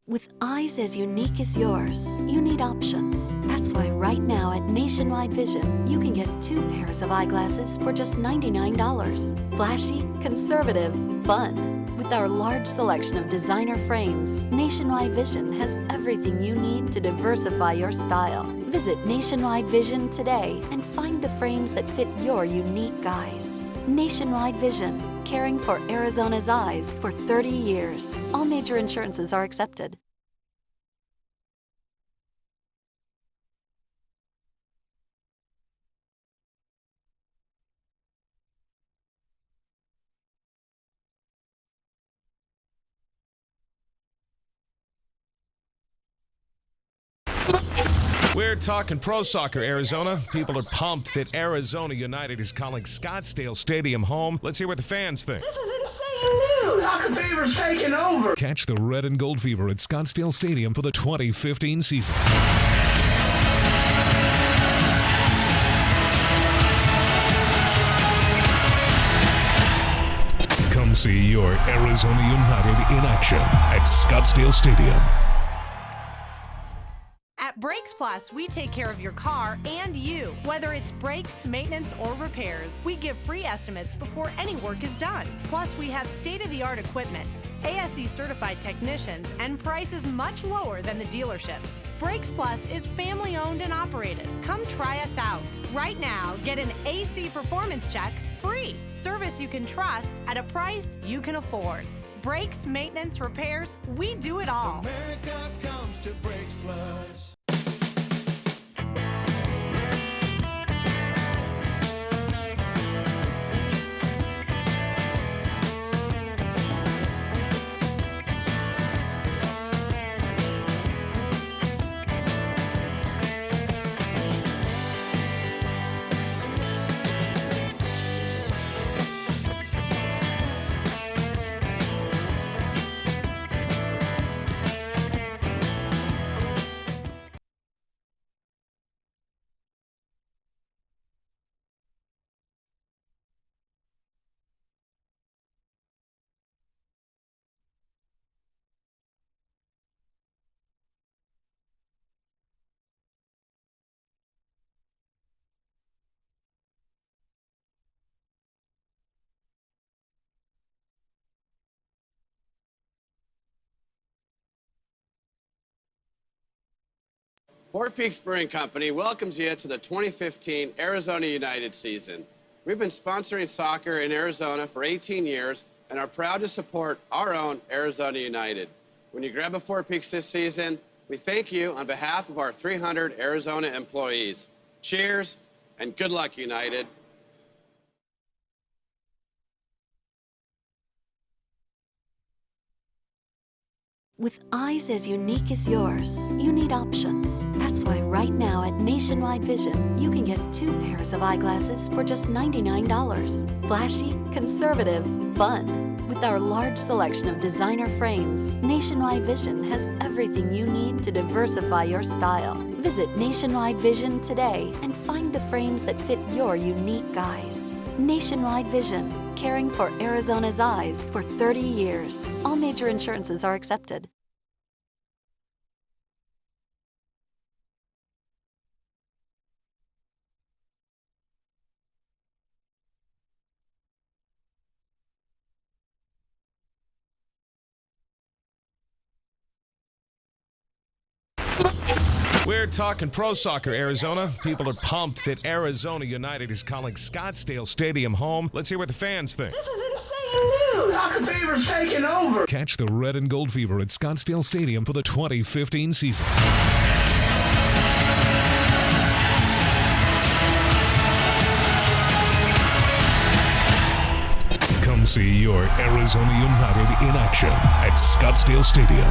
With eyes as unique as yours, you need options. That's why right now at Nationwide Vision, you can get 2 pairs of eyeglasses for just $99. Flashy, conservative, fun. With our large selection of designer frames, Nationwide Vision has everything you need to diversify your style. Visit Nationwide Vision today and find the frames that fit your unique eyes. Nationwide Vision, caring for Arizona's eyes for 30 years. All major insurances are accepted. We're talking pro soccer, Arizona. People are pumped that Arizona United is calling Scottsdale Stadium home. Let's hear what the fans think. This is insane news. Soccer fever's taking over. Catch the red and gold fever at Scottsdale Stadium for the 2015 season. Come see your Arizona United in action at Scottsdale Stadium. At Brakes Plus, we take care of your car and you. Whether it's brakes, maintenance, or repairs, we give free estimates before any work is done. Plus, we have state-of-the-art equipment, ASE certified technicians, and prices much lower than the dealerships. Brakes Plus is family-owned and operated. Come try us out. Right now, get an AC performance check free. Service you can trust at a price you can afford. Brakes, maintenance, repairs, we do it all. America comes to Brakes Plus. Four Peaks Brewing Company welcomes you to the 2015 Arizona United season. We've been sponsoring soccer in Arizona for 18 years and are proud to support our own Arizona United. When you grab a Four Peaks this season, we thank you on behalf of our 300 Arizona employees. Cheers and good luck, United. With eyes as unique as yours, you need options. That's why right now at Nationwide Vision, you can get 2 pairs of eyeglasses for just $99. Flashy, conservative, fun. With our large selection of designer frames, Nationwide Vision has everything you need to diversify your style. Visit Nationwide Vision today and find the frames that fit your unique eyes. Nationwide Vision, caring for Arizona's eyes for 30 years. All major insurances are accepted. We're talking pro soccer, Arizona. People are pumped that Arizona United is calling Scottsdale Stadium home. Let's hear what the fans think. This is insane news. Soccer fever's taking over. Catch the red and gold fever at Scottsdale Stadium for the 2015 season. Come see your Arizona United in action at Scottsdale Stadium.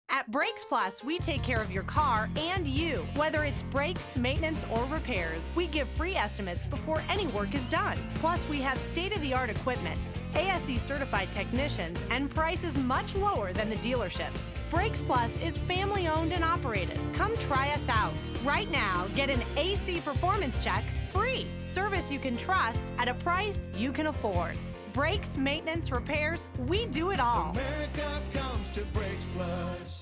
At Brakes Plus, we take care of your car and you. Whether it's brakes, maintenance, or repairs, we give free estimates before any work is done. Plus, we have state-of-the-art equipment, ASE certified technicians, and prices much lower than the dealerships. Brakes Plus is family owned and operated. Come try us out. Right now, get an AC performance check free. Service you can trust at a price you can afford. Brakes, maintenance, repairs, we do it all. America comes to Brakes Plus.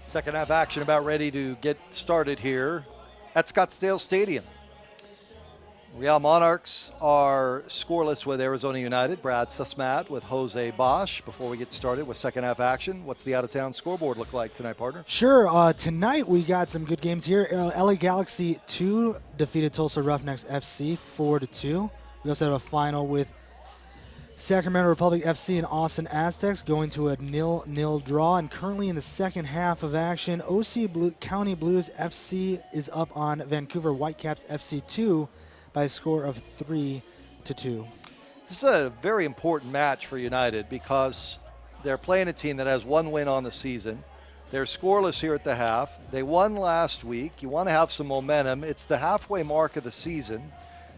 Second half action about ready to get started here at Scottsdale Stadium. Real Monarchs are scoreless with Arizona United. Brad Susmat with Jose Bosch. Before we get started with second half action, what's the out-of-town scoreboard look like tonight, partner? Sure. Tonight we got some good games here. LA Galaxy 2 defeated Tulsa Roughnecks FC 4-2. We also have a final with Sacramento Republic FC and Austin Aztecs going to a 0-0 draw. And currently in the second half of action, County Blues FC is up on Vancouver Whitecaps FC 2 by a score of 3-2. This is a very important match for United because they're playing a team that has one win on the season. They're scoreless here at the half. They won last week. You want to have some momentum. It's the halfway mark of the season.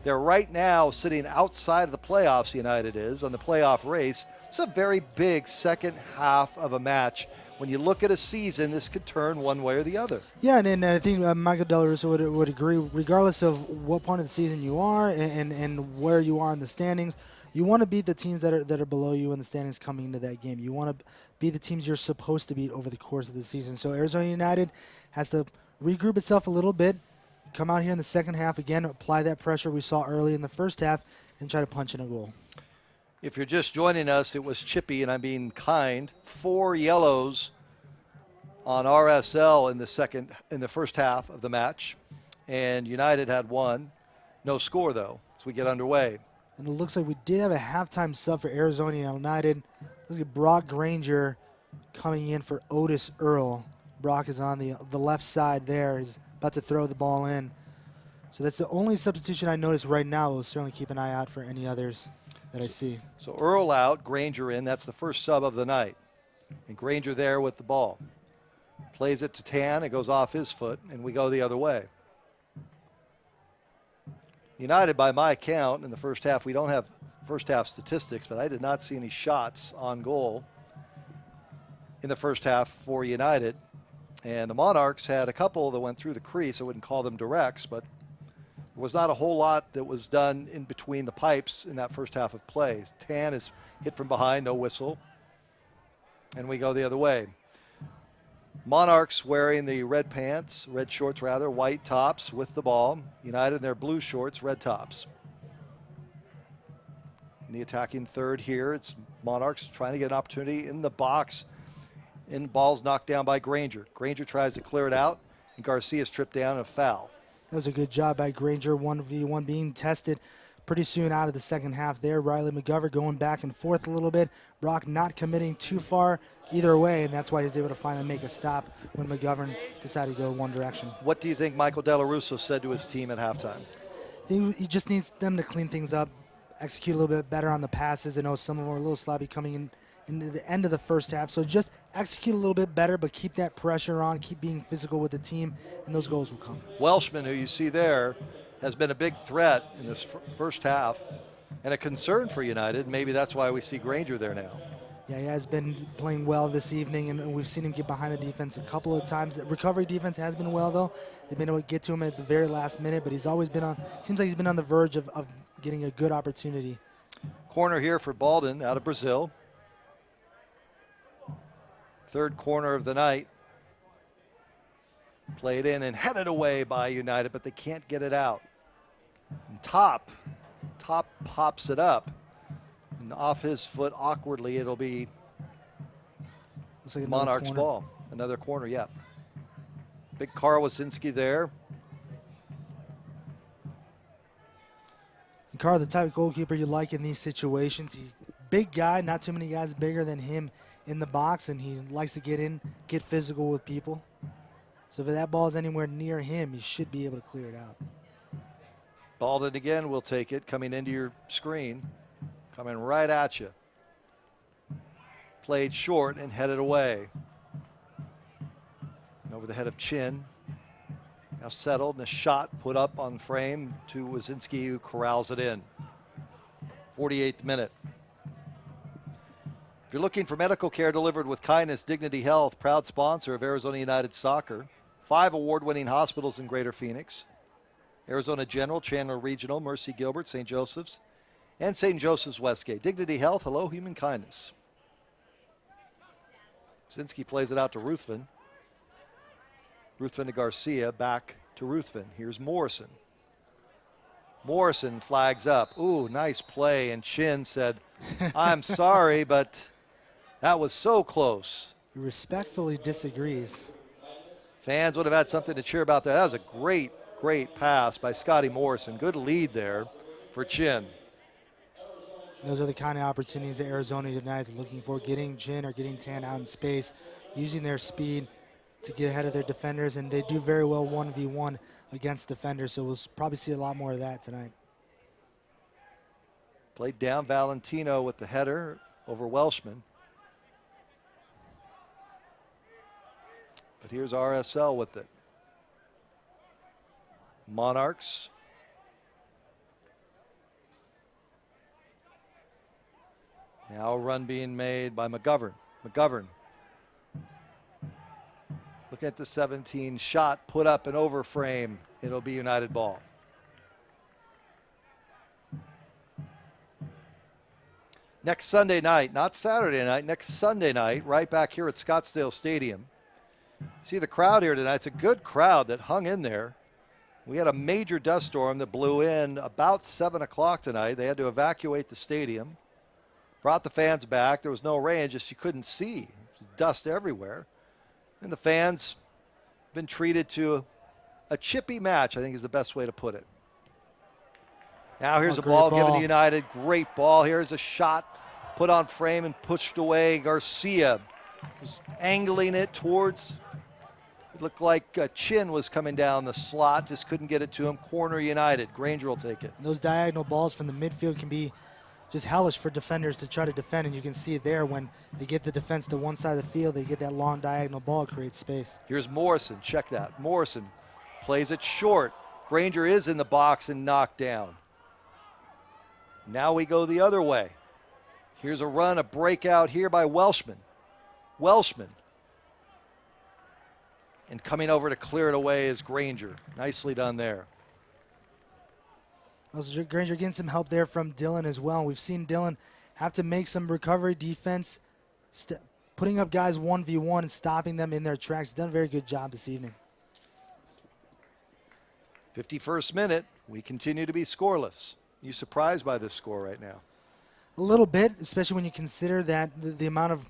They're right now sitting outside of the playoffs, United is, on the playoff race. It's a very big second half of a match. When you look at a season, this could turn one way or the other. Yeah, and I think Michael Del Russo would agree, regardless of what point of the season you are and where you are in the standings, you want to beat the teams that are below you in the standings coming into that game. You want to beat the teams you're supposed to beat over the course of the season. So Arizona United has to regroup itself a little bit, come out here in the second half again, apply that pressure we saw early in the first half, and try to punch in a goal. If you're just joining us, it was chippy, and I'm being kind. 4 yellows on RSL in the first half of the match, and United had 1. No score, though, as we get underway. And it looks like we did have a halftime sub for Arizona United. Look at Brock Granger coming in for Otis Earl. Brock is on the left side there. He's about to throw the ball in. So that's the only substitution I noticed right now. We'll certainly keep an eye out for any others that I see. So Earl out, Granger in. That's the first sub of the night. And Granger there with the ball. Plays it to Tan. It goes off his foot, and we go the other way. United, by my count, in the first half, we don't have first half statistics, but I did not see any shots on goal in the first half for United. And the Monarchs had a couple that went through the crease. I wouldn't call them directs, but there was not a whole lot that was done in between the pipes in that first half of play. Tan is hit from behind, no whistle. And we go the other way. Monarchs wearing the red pants, red shorts rather, white tops with the ball. United in their blue shorts, red tops. In the attacking third here, it's Monarchs trying to get an opportunity in the box. And ball's knocked down by Granger. Granger tries to clear it out, and Garcia's tripped down and a foul. That was a good job by Granger, 1v1 being tested pretty soon out of the second half there. Riley McGovern going back and forth a little bit. Brock not committing too far either way, and that's why he was able to finally make a stop when McGovern decided to go one direction. What do you think Michael Delarusso said to his team at halftime? He just needs them to clean things up, execute a little bit better on the passes. I know some of them were a little sloppy coming into the end of the first half, so just execute a little bit better, but keep that pressure on, keep being physical with the team, and those goals will come. Welshman, who you see there, has been a big threat in this first half and a concern for United. Maybe that's why we see Granger there now. Yeah, he has been playing well this evening, and we've seen him get behind the defense a couple of times. The recovery defense has been well, though. They've been able to get to him at the very last minute, but he's always been on, seems like he's been on the verge of getting a good opportunity. Corner here for Baldwin out of Brazil. Third corner of the night. Played in and headed away by United, but they can't get it out. And Top pops it up. And off his foot awkwardly, it'll be Like Monarchs ball. Another corner, yeah. Big Carl Wasinski there. And Carl, the type of goalkeeper you like in these situations. He's a big guy, not too many guys bigger than him in the box, and he likes to get in, get physical with people. So if that ball is anywhere near him, he should be able to clear it out. Baldwin again will take it, coming into your screen. Coming right at you. Played short and headed away. And over the head of Chin. Now settled and a shot put up on frame to Wazinski, who corrals it in. 48th minute. If you're looking for medical care delivered with kindness, Dignity Health, proud sponsor of Arizona United Soccer. 5 award-winning hospitals in Greater Phoenix. Arizona General, Chandler Regional, Mercy Gilbert, St. Joseph's, and St. Joseph's Westgate. Dignity Health, hello, human kindness. Wazinski plays it out to Ruthven. Ruthven to Garcia, back to Ruthven. Here's Morrison. Morrison flags up. Ooh, nice play. And Chin said, I'm sorry, but that was so close. He respectfully disagrees. Fans would have had something to cheer about there. That was a great, great pass by Scotty Morrison. Good lead there for Chin. Those are the kind of opportunities that Arizona United is looking for, getting Chin or getting Tan out in space, using their speed to get ahead of their defenders, and they do very well 1v1 against defenders, so we'll probably see a lot more of that tonight. Played down Valentino with the header over Welshman. But here's RSL with it. Monarchs. Now a run being made by McGovern. McGovern. Looking at the 17 shot, put up and over frame. It'll be United ball. Next Sunday night, not Saturday night, next Sunday night, right back here at Scottsdale Stadium. See the crowd here tonight. It's a good crowd that hung in there. We had a major dust storm that blew in about 7 o'clock tonight. They had to evacuate the stadium. Brought the fans back. There was no rain, just you couldn't see. Dust everywhere. And the fans been treated to a chippy match, I think is the best way to put it. Now here's a ball given to United. Great ball. Here's a shot put on frame and pushed away. Garcia was angling it towards, it looked like Chin was coming down the slot, just couldn't get it to him. Corner United. Granger will take it. And those diagonal balls from the midfield can be just hellish for defenders to try to defend, and you can see it there when they get the defense to one side of the field, they get that long diagonal ball, it creates space. Here's Morrison, check that. Morrison plays it short. Granger is in the box and knocked down. Now we go the other way. Here's a run, a breakout here by Welshman. Welshman. And coming over to clear it away is Granger. Nicely done there. Granger getting some help there from Dylan as well. We've seen Dylan have to make some recovery defense, putting up guys 1v1 and stopping them in their tracks. Done a very good job this evening. 51st minute, we continue to be scoreless. You surprised by this score right now? A little bit, especially when you consider that the amount of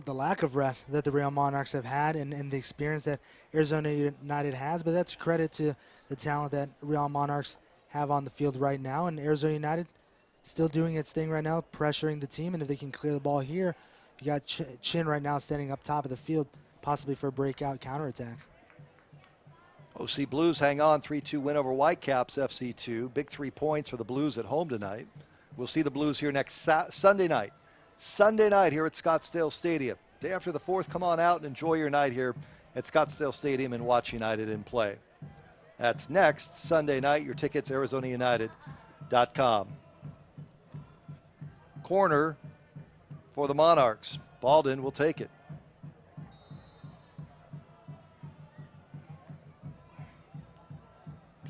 the lack of rest that the Real Monarchs have had and the experience that Arizona United has, but that's a credit to the talent that Real Monarchs have on the field right now. And Arizona United still doing its thing right now, pressuring the team. And if they can clear the ball here, you got Chin right now standing up top of the field, possibly for a breakout counterattack. OC Blues hang on, 3-2 win over Whitecaps FC2. Big 3 points for the Blues at home tonight. We'll see the Blues here next Sunday night. Sunday night here at Scottsdale Stadium. Day after the 4th, come on out and enjoy your night here at Scottsdale Stadium and watch United in play. That's next Sunday night. Your tickets, ArizonaUnited.com. Corner for the Monarchs. Baldwin will take it.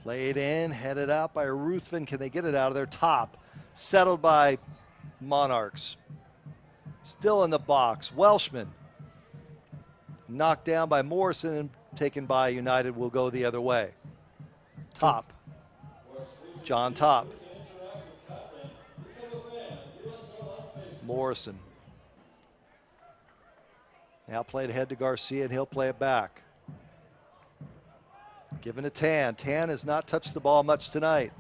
Played in, headed out by Ruthven. Can they get it out of their top? Settled by Monarchs. Still in the box. Welshman. Knocked down by Morrison and taken by United. Will go the other way. Top. John Top. Morrison. Now played ahead to Garcia, and he'll play it back. Given to Tan. Tan has not touched the ball much tonight.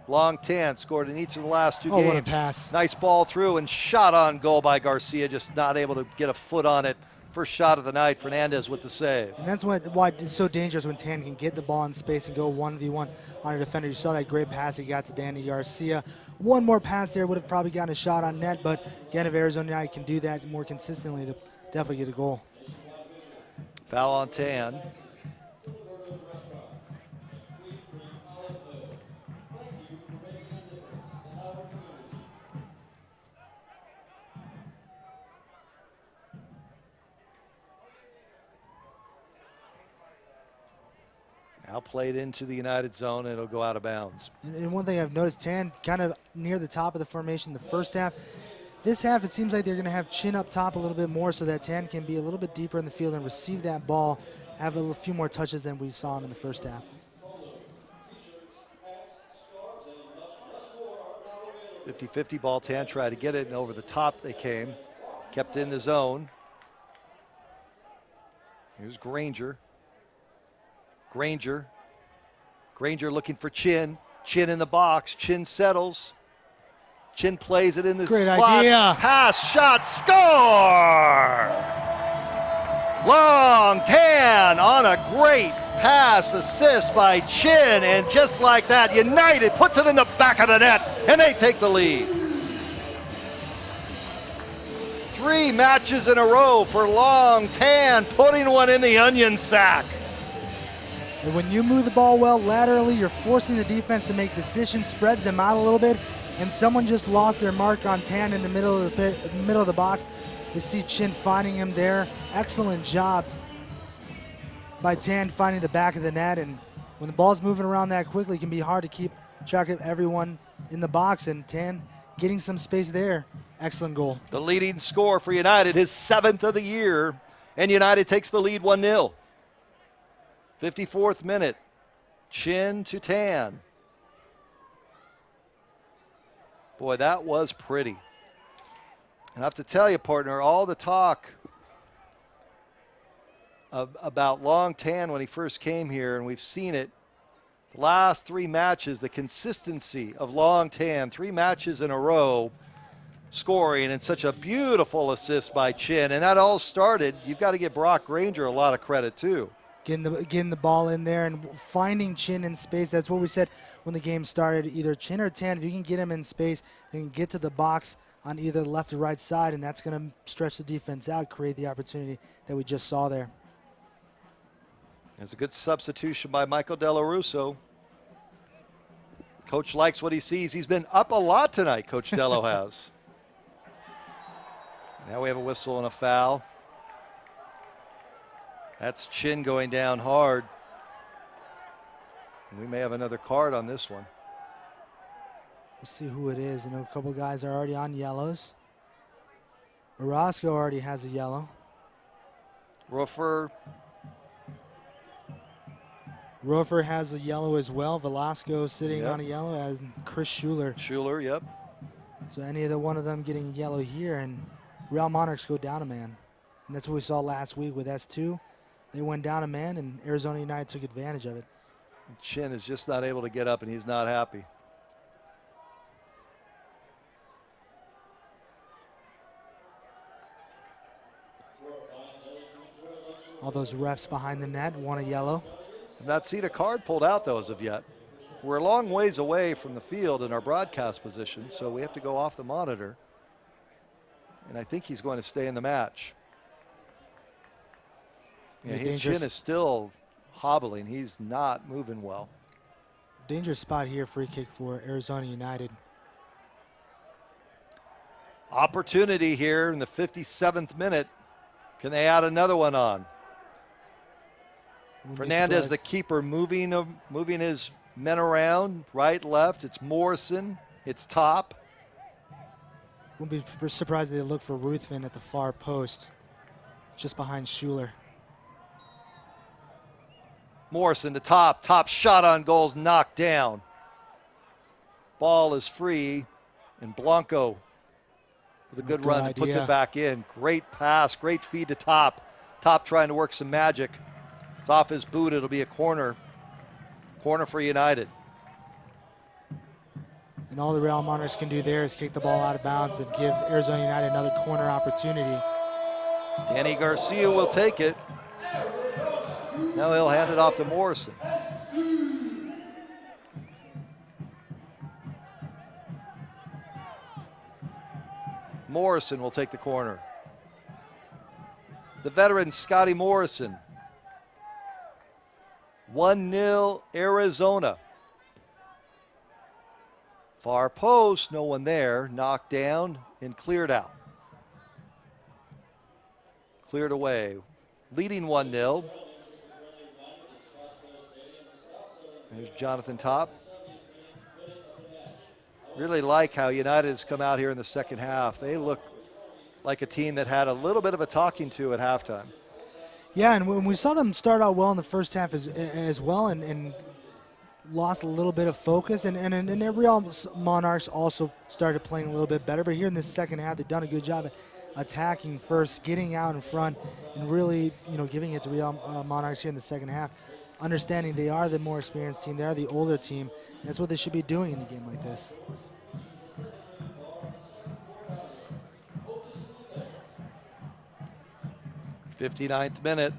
Long Tan scored in each of the last 2 games. What a pass. Nice ball through and shot on goal by Garcia, just not able to get a foot on it. First shot of the night, Fernandez with the save. And that's why it's so dangerous when Tan can get the ball in space and go 1v1 on a defender. You saw that great pass he got to Danny Garcia. One more pass there would have probably gotten a shot on net, but again, if Arizona United can do that more consistently, they'll definitely get a goal. Foul on Tan. Now played into the United zone, and it'll go out of bounds. And one thing I've noticed, Tan kind of near the top of the formation the first half. This half, it seems like they're going to have Chin up top a little bit more so that Tan can be a little bit deeper in the field and receive that ball, have a few more touches than we saw him in the first half. 50-50 ball. Tan tried to get it, and over the top they came. Kept in the zone. Here's Granger. Granger looking for Chin. Chin in the box. Chin settles. Chin plays it in the Great slot. idea. Pass, shot, score! Long Tan on a great pass assist by Chin, and just like that, United puts it in the back of the net, and they take the lead. 3 matches in a row for Long Tan, putting one in the onion sack. And when you move the ball well laterally, you're forcing the defense to make decisions, spreads them out a little bit, and someone just lost their mark on Tan in the middle of the box. We see Chin finding him there. Excellent job by Tan finding the back of the net, and when the ball's moving around that quickly, it can be hard to keep track of everyone in the box, and Tan getting some space there. Excellent goal. The leading score for United, his 7th of the year, and United takes the lead 1-0. 54th minute, Chin to Tan. Boy, that was pretty. And I have to tell you, partner, all the talk about Long Tan when he first came here, and we've seen it, the last 3 matches, the consistency of Long Tan, 3 matches in a row, scoring, and such a beautiful assist by Chin. And that all started, you've got to give Brock Granger a lot of credit, too. Getting the ball in there and finding Chin in space. That's what we said when the game started. Either Chin or Tan, if you can get him in space, they can get to the box on either the left or right side, and that's going to stretch the defense out, create the opportunity that we just saw there. There's a good substitution by Michael Della Russo. Coach likes what he sees. He's been up a lot tonight, Coach Dello has. Now we have a whistle and a foul. That's Chin going down hard. We may have another card on this one. We'll see who it is. I know a couple guys are already on yellows. Orozco already has a yellow. Roofer has a yellow as well. Velasco sitting on a yellow, as Chris Schuler. Schuler, yep. So any of the one of them getting yellow here, and Real Monarchs go down a man. And that's what we saw last week with S2. They went down a man, and Arizona United took advantage of it. Chin is just not able to get up, and he's not happy. All those refs behind the net want a yellow. I've not seen a card pulled out, though, as of yet. We're a long ways away from the field in our broadcast position, so we have to go off the monitor. And I think he's going to stay in the match. Yeah, his chin is still hobbling. He's not moving well. Dangerous spot here, free kick for Arizona United. Opportunity here in the 57th minute. Can they add another one on? Fernandez, the keeper, moving his men around, right, left. It's Morrison. It's Top. Wouldn't be surprised if they look for Ruthven at the far post, just behind Schuler. Morrison to Top. Top shot on goals, knocked down. Ball is free, and Blanco with a good run and puts it back in. Great pass, great feed to Top. Top trying to work some magic. It's off his boot. It'll be a corner. Corner for United. And all the Real Monarchs can do there is kick the ball out of bounds and give Arizona United another corner opportunity. Danny Garcia will take it. Now he'll hand it off to Morrison. Morrison will take the corner. The veteran Scotty Morrison. 1-0 Arizona. Far post, no one there. Knocked down and cleared out. Cleared away. Leading 1-0. There's Jonathan Top. Really like how United has come out here in the second half. They look like a team that had a little bit of a talking to at halftime. Yeah, and when we saw them start out well in the first half as well and lost a little bit of focus, and the Real Monarchs also started playing a little bit better. But here in the second half, they've done a good job at attacking first, getting out in front, and really, giving it to Real Monarchs here in the second half. Understanding they are the more experienced team, they are the older team. And that's what they should be doing in a game like this. '59th minute.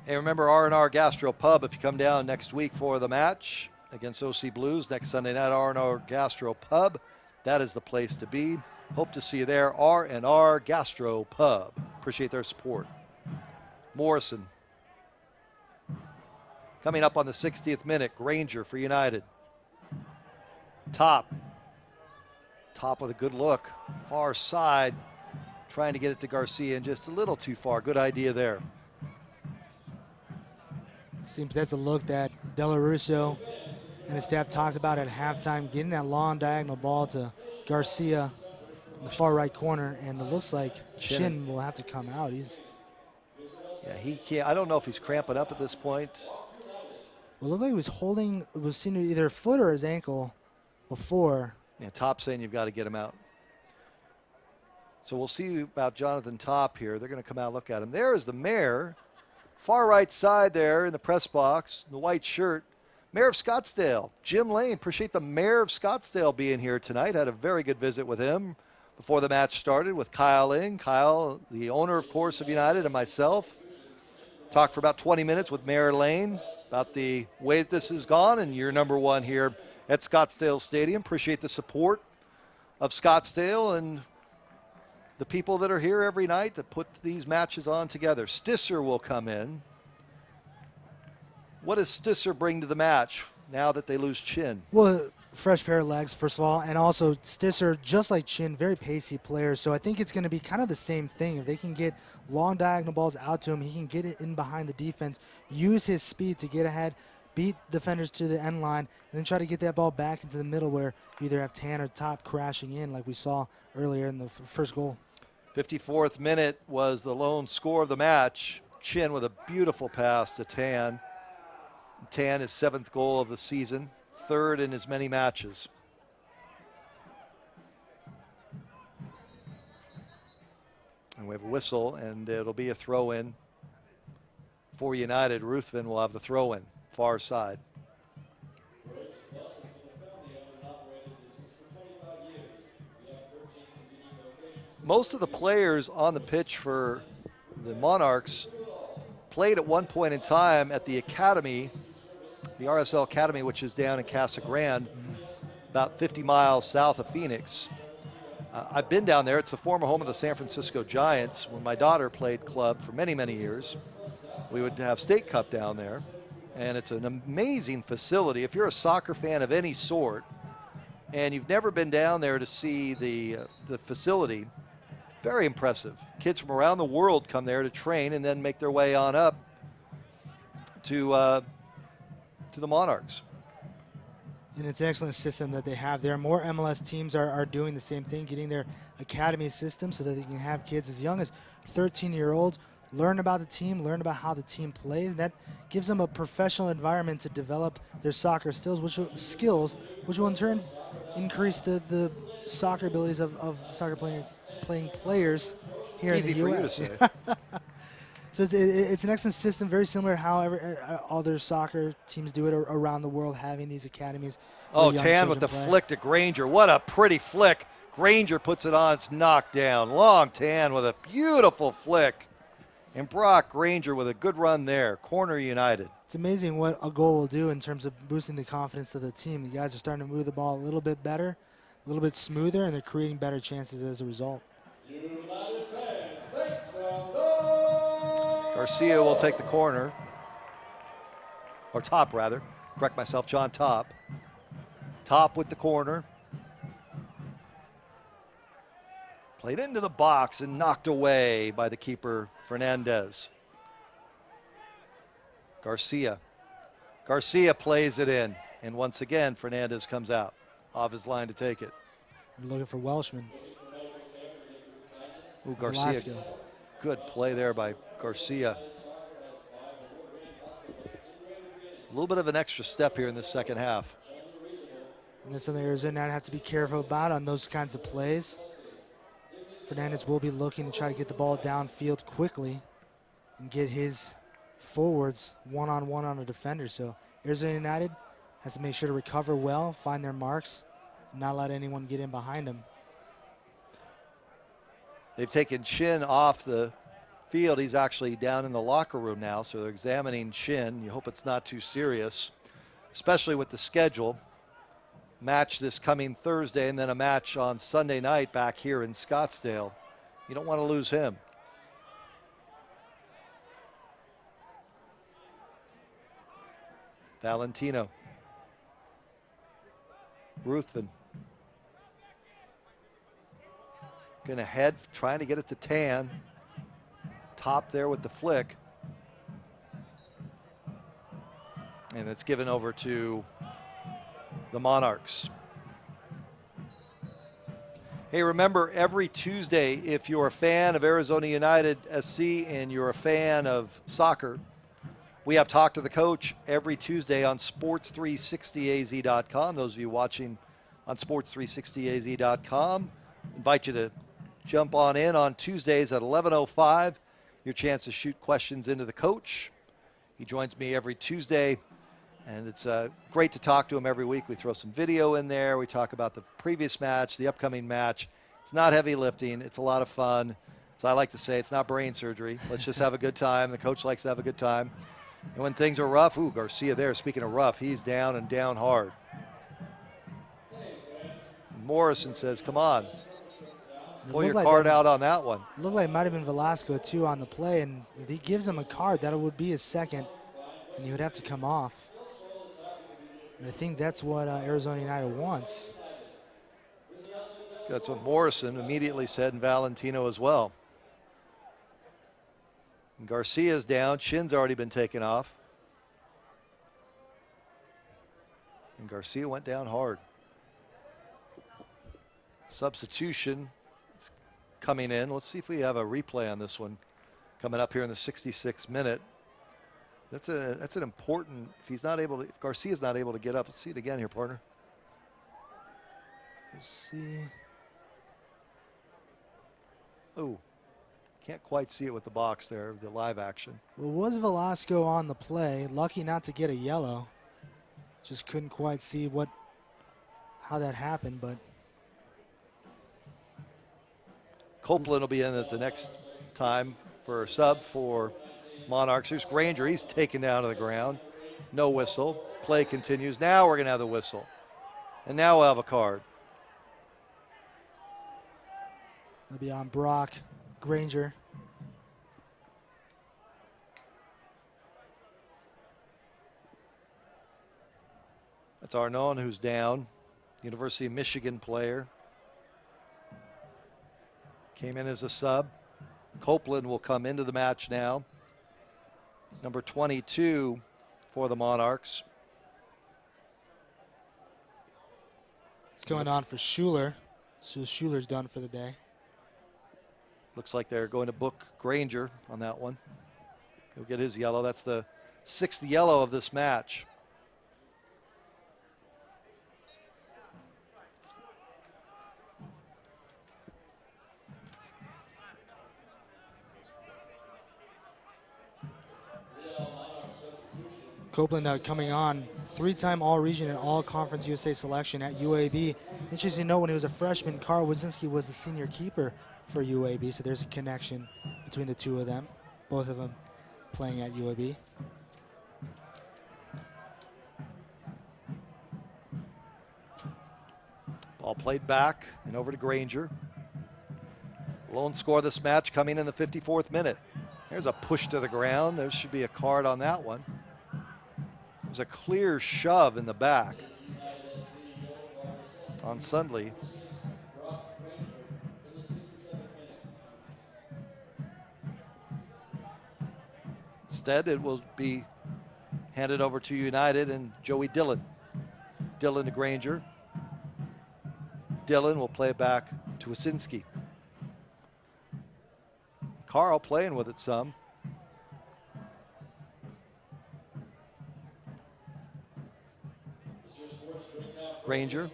Hey, remember R&R Gastro Pub if you come down next week for the match against OC Blues next Sunday night. R&R Gastro Pub, that is the place to be. Hope to see you there. R&R Gastro Pub. Appreciate their support. Morrison. Coming up on the 60th minute, Granger for United. Top with a good look. Far side, trying to get it to Garcia and just a little too far. Good idea there. Seems that's a look that Della Russo and his staff talked about at halftime, getting that long diagonal ball to Garcia in the far right corner, and it looks like Shin will have to come out. Yeah, he can't. I don't know if he's cramping up at this point. Well, it looked like he was holding, it was seen to either foot or his ankle before. Yeah, Top saying you've got to get him out. So we'll see about Jonathan Top here. They're going to come out and look at him. There is the mayor, far right side there in the press box, the white shirt. Mayor of Scottsdale, Jim Lane. Appreciate the mayor of Scottsdale being here tonight. Had a very good visit with him before the match started with Kyle Ing. Kyle, the owner, of course, of United, and myself. Talked for about 20 minutes with Mayor Lane about the way that this has gone, and you're number one here at Scottsdale Stadium. Appreciate the support of Scottsdale and the people that are here every night that put these matches on together. Stisser will come in. What does Stisser bring to the match now that they lose Chin? Well, fresh pair of legs, first of all, and also Stisser, just like Chin, very pacey player. So I think it's going to be kind of the same thing. If they can get long diagonal balls out to him, he can get it in behind the defense, use his speed to get ahead, beat defenders to the end line, and then try to get that ball back into the middle where you either have Tan or Top crashing in like we saw earlier in the first goal. 54th minute was the lone score of the match. Chin with a beautiful pass to Tan. Tan, his 7th goal of the season, 3rd in as many matches. And we have a whistle, and it'll be a throw-in. For United, Ruthven will have the throw-in, far side. Most of the players on the pitch for the Monarchs played at one point in time at the academy, the RSL Academy, which is down in Casa Grande, about 50 miles south of Phoenix. I've been down there. It's the former home of the San Francisco Giants. When my daughter played club for many, many years, we would have State Cup down there. And it's an amazing facility. If you're a soccer fan of any sort and you've never been down there to see the facility, very impressive. Kids from around the world come there to train and then make their way on up to the Monarchs. And it's an excellent system that they have there. More MLS teams are doing the same thing, getting their academy system so that they can have kids as young as 13-year-olds learn about the team, learn about how the team plays. And that gives them a professional environment to develop their soccer skills, which will in turn increase the soccer abilities of soccer playing players here Easy in the U.S. for you to say. So it's an excellent system, very similar to how other soccer teams do it around the world, having these academies. Oh, Tan with the flick to Granger. What a pretty flick. Granger puts it on. It's knocked down. Long Tan with a beautiful flick. And Brock Granger with a good run there. Corner United. It's amazing what a goal will do in terms of boosting the confidence of the team. The guys are starting to move the ball a little bit better, a little bit smoother, and they're creating better chances as a result. Garcia will take the corner. Or Top, rather. Correct myself, John Top. Top with the corner. Played into the box and knocked away by the keeper, Fernandez. Garcia. Garcia plays it in. And once again, Fernandez comes out off his line to take it. We're looking for Welshman. Ooh, Garcia. Velasco. Good play there by Garcia. A little bit of an extra step here in the second half. And that's something Arizona have to be careful about on those kinds of plays. Fernandez will be looking to try to get the ball downfield quickly and get his forwards one-on-one on a defender. So Arizona United has to make sure to recover well, find their marks, and not let anyone get in behind them. They've taken Chin off the field. He's actually down in the locker room now, so they're examining Chin. You hope it's not too serious, especially with the schedule. Match this coming Thursday and then a match on Sunday night back here in Scottsdale. You don't want to lose him. Valentino. Ruthven. Going to head, trying to get it to Tan. Top there with the flick. And it's given over to the Monarchs. Hey, remember, every Tuesday, if you're a fan of Arizona United SC and you're a fan of soccer, we have Talk to the Coach every Tuesday on sports360az.com. Those of you watching on sports360az.com, invite you to jump on Tuesdays at 11:05. Your chance to shoot questions into the coach. He joins me every Tuesday, and it's great to talk to him every week. We throw some video in there. We talk about the previous match, the upcoming match. It's not heavy lifting. It's a lot of fun. So I like to say it's not brain surgery. Let's just have a good time. The coach likes to have a good time. And when things are rough, ooh, Garcia there. Speaking of rough, he's down and down hard. And Morrison says, come on. Pull your card out on that one. It looked like it might have been Velasco, too, on the play. And if he gives him a card, that would be his second, and he would have to come off. And I think that's what Arizona United wants. That's what Morrison immediately said, and Valentino as well. And Garcia's down. Chin's already been taken off. And Garcia went down hard. Substitution is coming in. Let's see if we have a replay on this one coming up here in the 66th minute. That's an important. If Garcia's not able to get up, let's see it again here, partner. Let's see. Oh, Can't quite see it with the box there, the live action. Well, was Velasco on the play? Lucky not to get a yellow. Just couldn't quite see how that happened, but Copeland will be in at the next time for a sub for Monarchs. Here's Granger. He's taken down to the ground. No whistle. Play continues. Now we're going to have the whistle. And now we'll have a card. it'll be on Brock Granger. That's Arnon, who's down. University of Michigan player. Came in as a sub. Copeland will come into the match now. Number 22 for the Monarchs. It's going on for Schuler. So Schuler's done for the day. Looks like they're going to book Granger on that one. He'll get his yellow. That's the 6th yellow of this match. Copeland coming on, 3-time All-Region and All-Conference USA selection at UAB. Interesting to know, when he was a freshman, Carl Wazinski was the senior keeper for UAB, so there's a connection between the two of them, both of them playing at UAB. Ball played back and over to Granger. Lone score of this match coming in the 54th minute. There's a push to the ground. There should be a card on that one. There's a clear shove in the back on Sundley. Instead, it will be handed over to United and Joey Dillon. Dillon to Granger. Dillon will play it back to Wasinski. Carl playing with it some. Granger.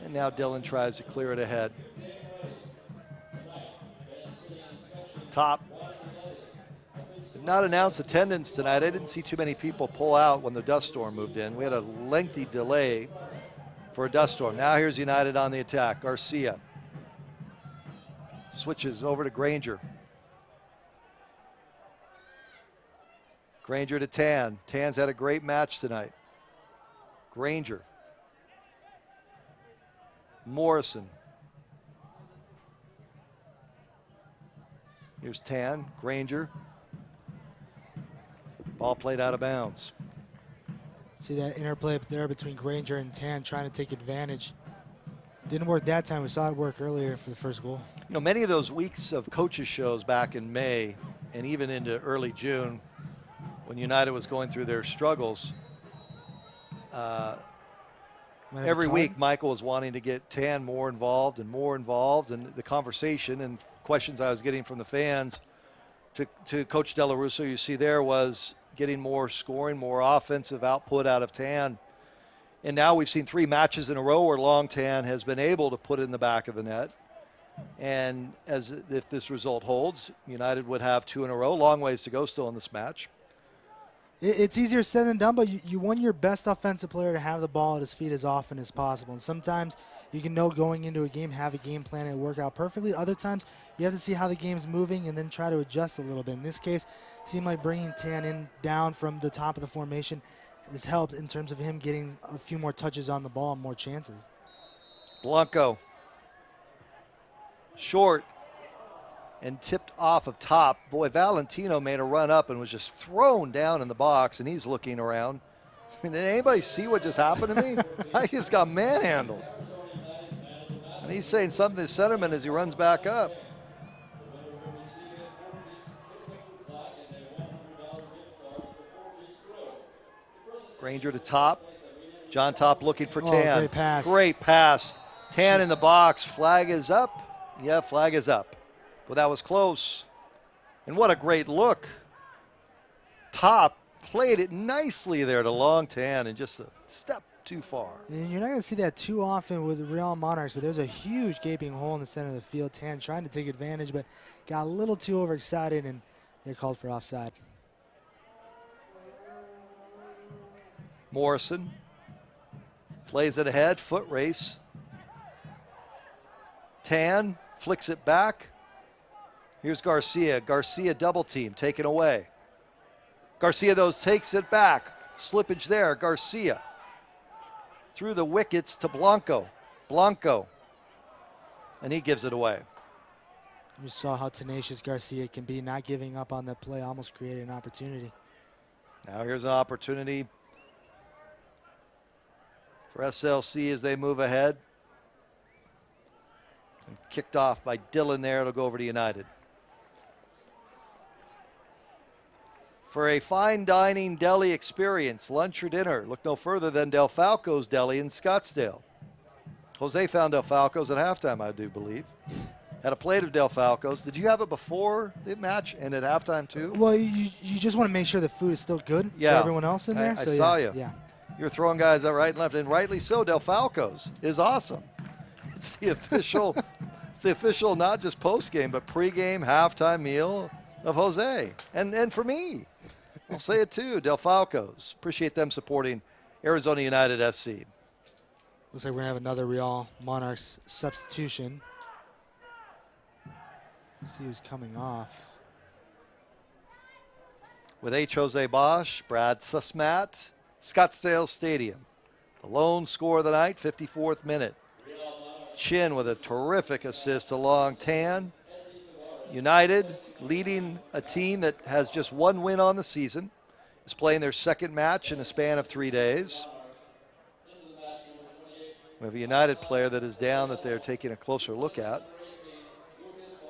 And now Dillon tries to clear it ahead. Top. Did not announce attendance tonight. I didn't see too many people pull out when the dust storm moved in. We had a lengthy delay for a dust storm. Now here's United on the attack. Garcia switches over to Granger. Granger to Tan. Tan's had a great match tonight. Granger. Morrison. Here's Tan. Granger. Ball played out of bounds. See that interplay there between Granger and Tan, trying to take advantage. Didn't work that time. We saw it work earlier for the first goal. You know, many of those weeks of coaches shows back in May and even into early June, when United was going through their struggles, every week Michael was wanting to get Tan more involved, and the conversation and questions I was getting from the fans to Coach Della Russo, you see there, was getting more scoring, more offensive output out of Tan. And now we've seen 3 matches in a row where Long Tan has been able to put it in the back of the net. And if this result holds, United would have 2 in a row. Long ways to go still in this match. It's easier said than done, but you want your best offensive player to have the ball at his feet as often as possible. And sometimes you can know going into a game, have a game plan and work out perfectly. Other times you have to see how the game's moving and then try to adjust a little bit. In this case, it seemed like bringing Tan in down from the top of the formation has helped in terms of him getting a few more touches on the ball and more chances. Blanco. Short. And tipped off of Top. Boy, Valentino made a run up and was just thrown down in the box, and he's looking around. Did anybody see what just happened to me? I just got manhandled. And he's saying something to the centerman as he runs back up. Granger to Top. John Top looking for Tan. Great pass. Great pass. Tan in the box. Flag is up. Yeah, flag is up. But that was close. And what a great look. Top played it nicely there to Long Tan, and just a step too far. And you're not going to see that too often with the Real Monarchs, but there's a huge gaping hole in the center of the field. Tan trying to take advantage, but got a little too overexcited, and they're called for offside. Morrison plays it ahead, foot race. Tan flicks it back. Here's Garcia. Garcia double team, taken away. Garcia, though, takes it back. Slippage there. Garcia through the wickets to Blanco. Blanco. And he gives it away. You saw how tenacious Garcia can be, not giving up on the play, almost created an opportunity. Now here's an opportunity for SLC as they move ahead. And kicked off by Dillon there. It'll go over to United. For a fine dining deli experience, lunch or dinner, look no further than Del Falco's Deli in Scottsdale. Jose found Del Falco's at halftime, I do believe. Had a plate of Del Falco's. Did you have it before the match and at halftime too? Well, you just want to make sure the food is still good for everyone else in there. I saw you. Yeah. You're throwing guys out right and left, and rightly so. Del Falco's is awesome. It's the official, not just post-game, but pre-game, halftime meal of Jose. And for me, I'll say it too, Del Falco's. Appreciate them supporting Arizona United FC. Looks like we're going to have another Real Monarchs substitution. Let's see who's coming off. With H. Jose Bosch, Brad Susmat, Scottsdale Stadium. The lone score of the night, 54th minute. Chin with a terrific assist along Tan. United leading a team that has just one win on the season, is playing their second match in a span of 3 days. We have a United player that is down that they're taking a closer look at.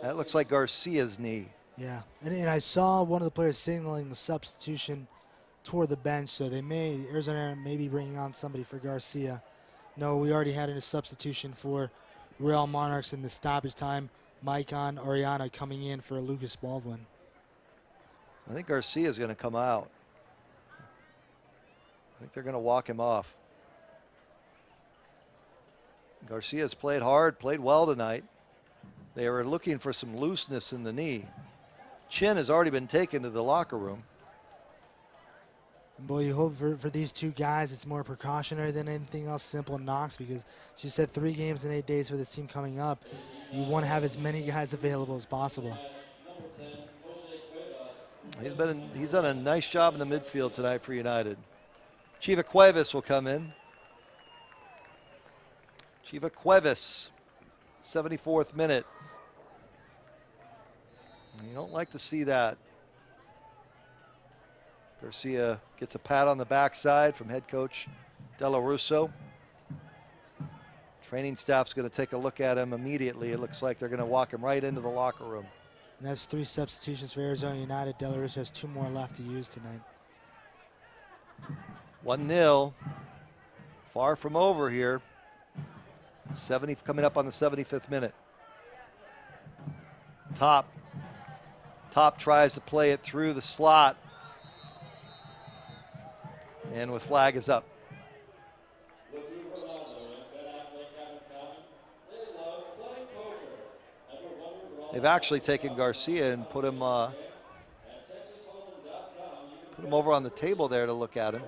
That looks like Garcia's knee. Yeah, and I saw one of the players signaling the substitution toward the bench, so Arizona may be bringing on somebody for Garcia. No, we already had a substitution for Real Monarchs in the stoppage time. Maicon Oriana coming in for Lucas Baldwin. I think Garcia's going to come out. I think they're going to walk him off. Garcia's played hard, played well tonight. They were looking for some looseness in the knee. Chin has already been taken to the locker room. And boy, you hope for these two guys it's more precautionary than anything else, simple knocks, because she said 3 games in 8 days for this team coming up. You want to have as many guys available as possible. He's done a nice job in the midfield tonight for United. Chiva Cuevas will come in. Chiva Cuevas, 74th minute. You don't like to see that. Garcia gets a pat on the backside from head coach Della Russo. Training staff's going to take a look at him immediately. It looks like they're going to walk him right into the locker room. And that's 3 substitutions for Arizona United. Della Russo has 2 more left to use tonight. 1-0. Far from over here. 70 coming up on the 75th minute. Top tries to play it through the slot. And with flag is up. They've actually taken Garcia and put him over on the table there to look at him.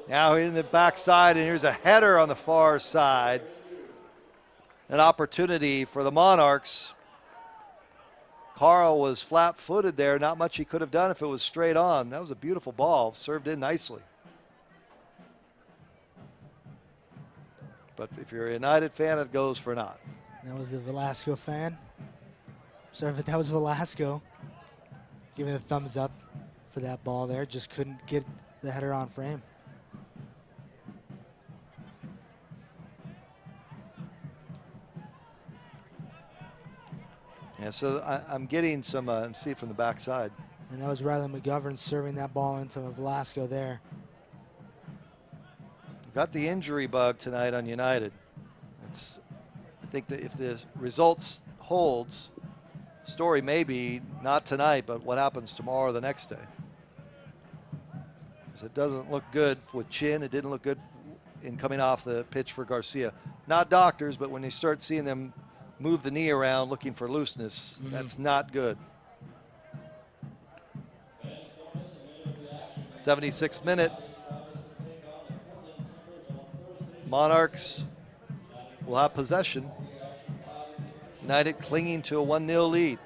Now in the backside, and here's a header on the far side. An opportunity for the Monarchs. Carl was flat-footed there. Not much he could have done if it was straight on. That was a beautiful ball, served in nicely. But if you're a United fan, it goes for naught. That was the Velasco fan. Sorry, but that was Velasco giving a thumbs up for that ball there. Just couldn't get the header on frame. Yeah, so I'm getting some, see it from the backside. And that was Riley McGovern serving that ball into Velasco there. Got the injury bug tonight on United. I think that if the results holds, story may be not tonight, but what happens tomorrow or the next day. So it doesn't look good with Chin. It didn't look good in coming off the pitch for Garcia. Not doctors, but when you start seeing them move the knee around looking for looseness, that's not good. 76th minute. Monarchs will have possession. United clinging to a 1-0 lead.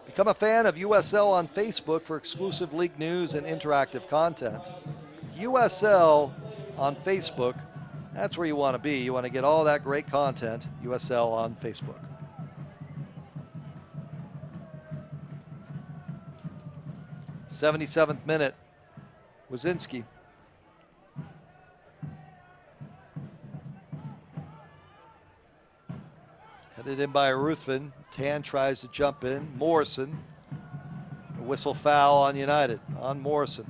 Become a fan of USL on Facebook for exclusive league news and interactive content. USL on Facebook, that's where you want to be. You want to get all that great content, USL on Facebook. '77th minute, Wazinski. Headed in by Ruthven. Tan tries to jump in. Morrison. A whistle foul on United, on Morrison.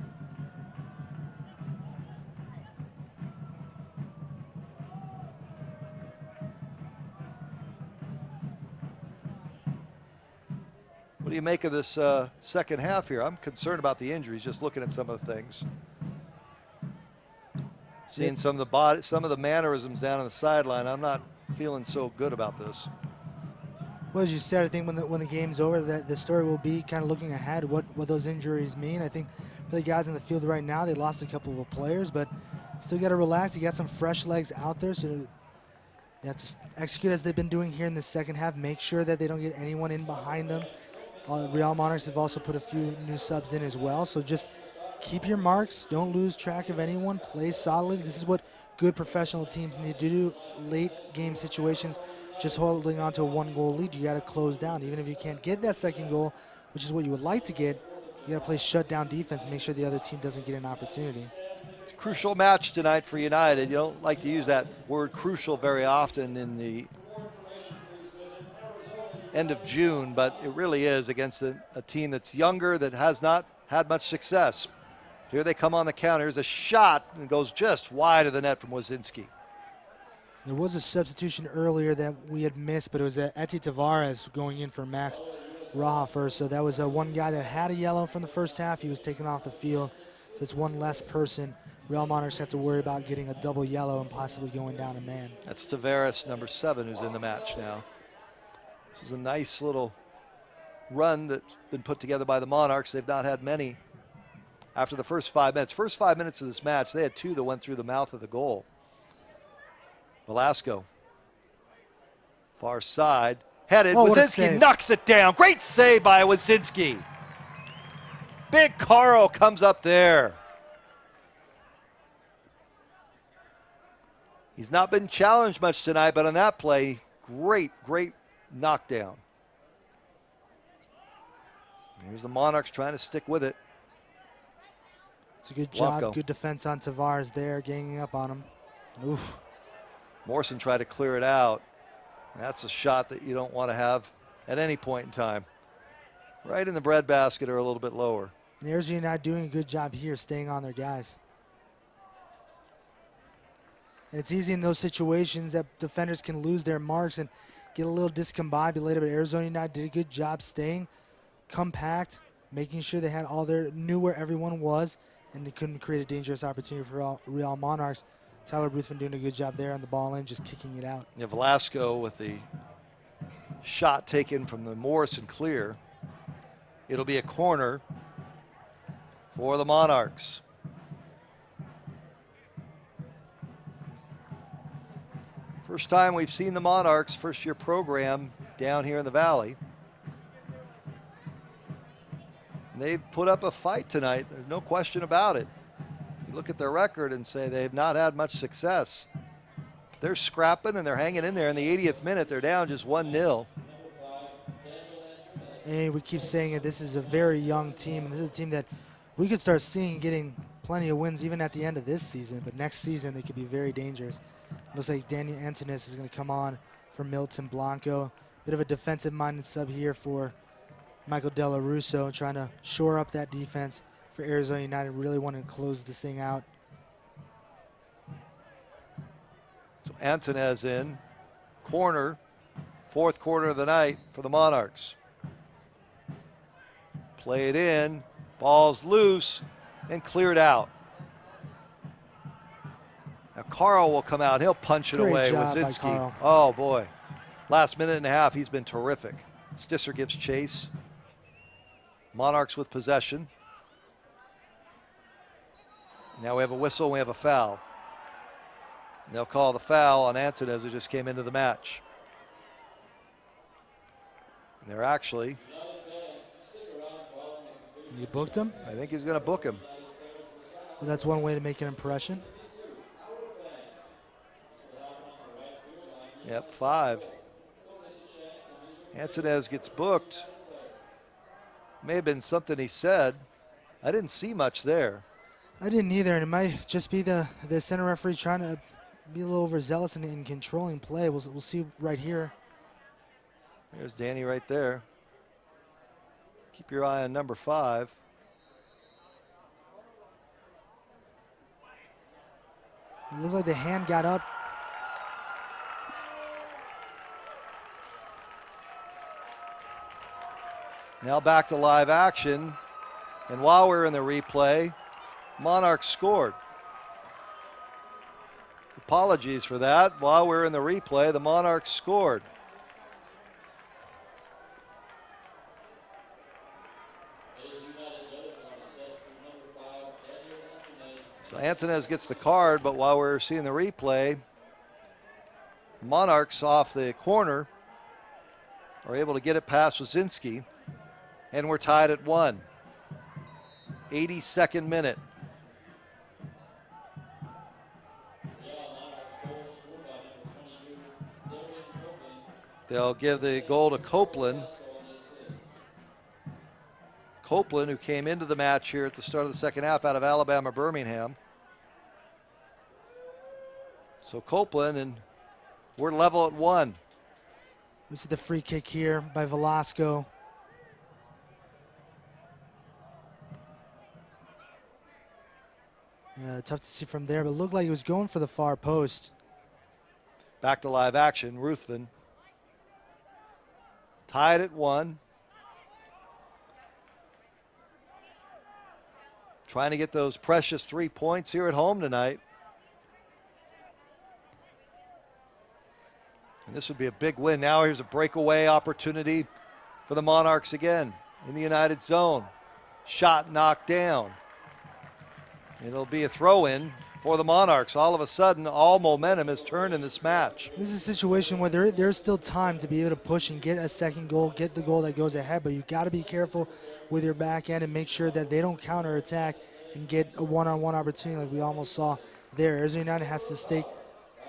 What do you make of this second half here? I'm concerned about the injuries, just looking at some of the things. Seeing some of the mannerisms down on the sideline, I'm not feeling so good about this. Well, as you said, I think when the game's over, that the story will be kind of looking ahead, what those injuries mean. I think for the guys in the field right now, they lost a couple of players, but still got to relax. You got some fresh legs out there, so you have to execute as they've been doing here in the second half. Make sure that they don't get anyone in behind them. Real Monarchs have also put a few new subs in as well, so just keep your marks. Don't lose track of anyone. Play solidly. This is what good professional teams need to do. Late game situations, just holding on to a 1-goal lead, you got to close down. Even if you can't get that second goal, which is what you would like to get, you got to play shutdown defense, make sure the other team doesn't get an opportunity. It's a crucial match tonight for United. You don't like to use that word crucial very often in the end of June, but it really is against a team that's younger, that has not had much success. Here they come on the counter. Here's a shot and goes just wide of the net from Wazinski. There was a substitution earlier that we had missed, but it was Eti Tavares going in for Max Raha first. So that was one guy that had a yellow from the first half. He was taken off the field. So it's one less person. Real Monarchs have to worry about getting a double yellow and possibly going down a man. That's Tavares, number 7, who's in the match now. This is a nice little run that's been put together by the Monarchs. They've not had many after the first 5 minutes. First 5 minutes of this match, they had 2 that went through the mouth of the goal. Velasco, far side, headed. Wazinski knocks it down. Great save by Wazinski. Big Caro comes up there. He's not been challenged much tonight, but on that play, great knockdown. Here's the Monarchs trying to stick with it. It's a good job, good defense on Tavares there, ganging up on him. Oof. Morrison tried to clear it out. That's a shot that you don't want to have at any point in time. Right in the breadbasket or a little bit lower. And Arizona United doing a good job here, staying on their guys. And it's easy in those situations that defenders can lose their marks and get a little discombobulated, but Arizona United did a good job staying compact, making sure they had knew where everyone was, and they couldn't create a dangerous opportunity for Real Monarchs. Tyler Ruthven doing a good job there on the ball in, just kicking it out. Yeah, Velasco with the shot taken from the Morrison clear. It'll be a corner for the Monarchs. First time we've seen the Monarchs, first-year program down here in the Valley. And they've put up a fight tonight. There's no question about it. You look at their record and say they've not had much success. They're scrapping and they're hanging in there. In the 80th minute, they're down just 1-0. Hey, we keep saying it. This is a very young team, and this is a team that we could start seeing getting plenty of wins even at the end of this season. But next season, they could be very dangerous. Looks like Daniel Antonis is going to come on for Milton Blanco. Bit of a defensive-minded sub here for Michael Della Russo, trying to shore up that defense for Arizona United. Really wanting to close this thing out. So Antonis in. Corner. Fourth corner of the night for the Monarchs. Play it in. Ball's loose and cleared out. Now Carl will come out. He'll punch it Great away. job by Wazinski. Carl. Oh, boy. Last minute and a half, he's been terrific. Stisser gives chase. Monarchs with possession. Now we have a whistle and we have a foul. And they'll call the foul on Antonez, who just came into the match. And they're actually, You booked him? I think he's going to book him. Well, that's one way to make an impression. Yep, 5. Antonez gets booked. May have been something he said. I didn't see much there. I didn't either, and it might just be the center referee trying to be a little overzealous in controlling play. We'll see right here. There's Danny right there. Keep your eye on number 5. It looked like the hand got up. Now back to live action. And while we're in the replay, Monarchs scored. Apologies for that. While we're in the replay, the Monarchs scored. So Antonez gets the card, but while we're seeing the replay, Monarchs off the corner are able to get it past Wazinski, and we're tied at 1. 82nd minute. They'll give the goal to Copeland. Copeland, who came into the match here at the start of the second half out of Alabama Birmingham. So Copeland, and we're level at 1. We see the free kick here by Velasco. Yeah, tough to see from there, but it looked like he was going for the far post. Back to live action, Ruthven. Tied at 1. Trying to get those precious 3 points here at home tonight. And this would be a big win. Now here's a breakaway opportunity for the Monarchs again in the United Zone. Shot knocked down. It'll be a throw-in for the Monarchs. All of a sudden, all momentum has turned in this match. This is a situation where there's still time to be able to push and get a second goal, get the goal that goes ahead, but you got to be careful with your back end and make sure that they don't counterattack and get a one-on-one opportunity like we almost saw there. Arizona United has to stay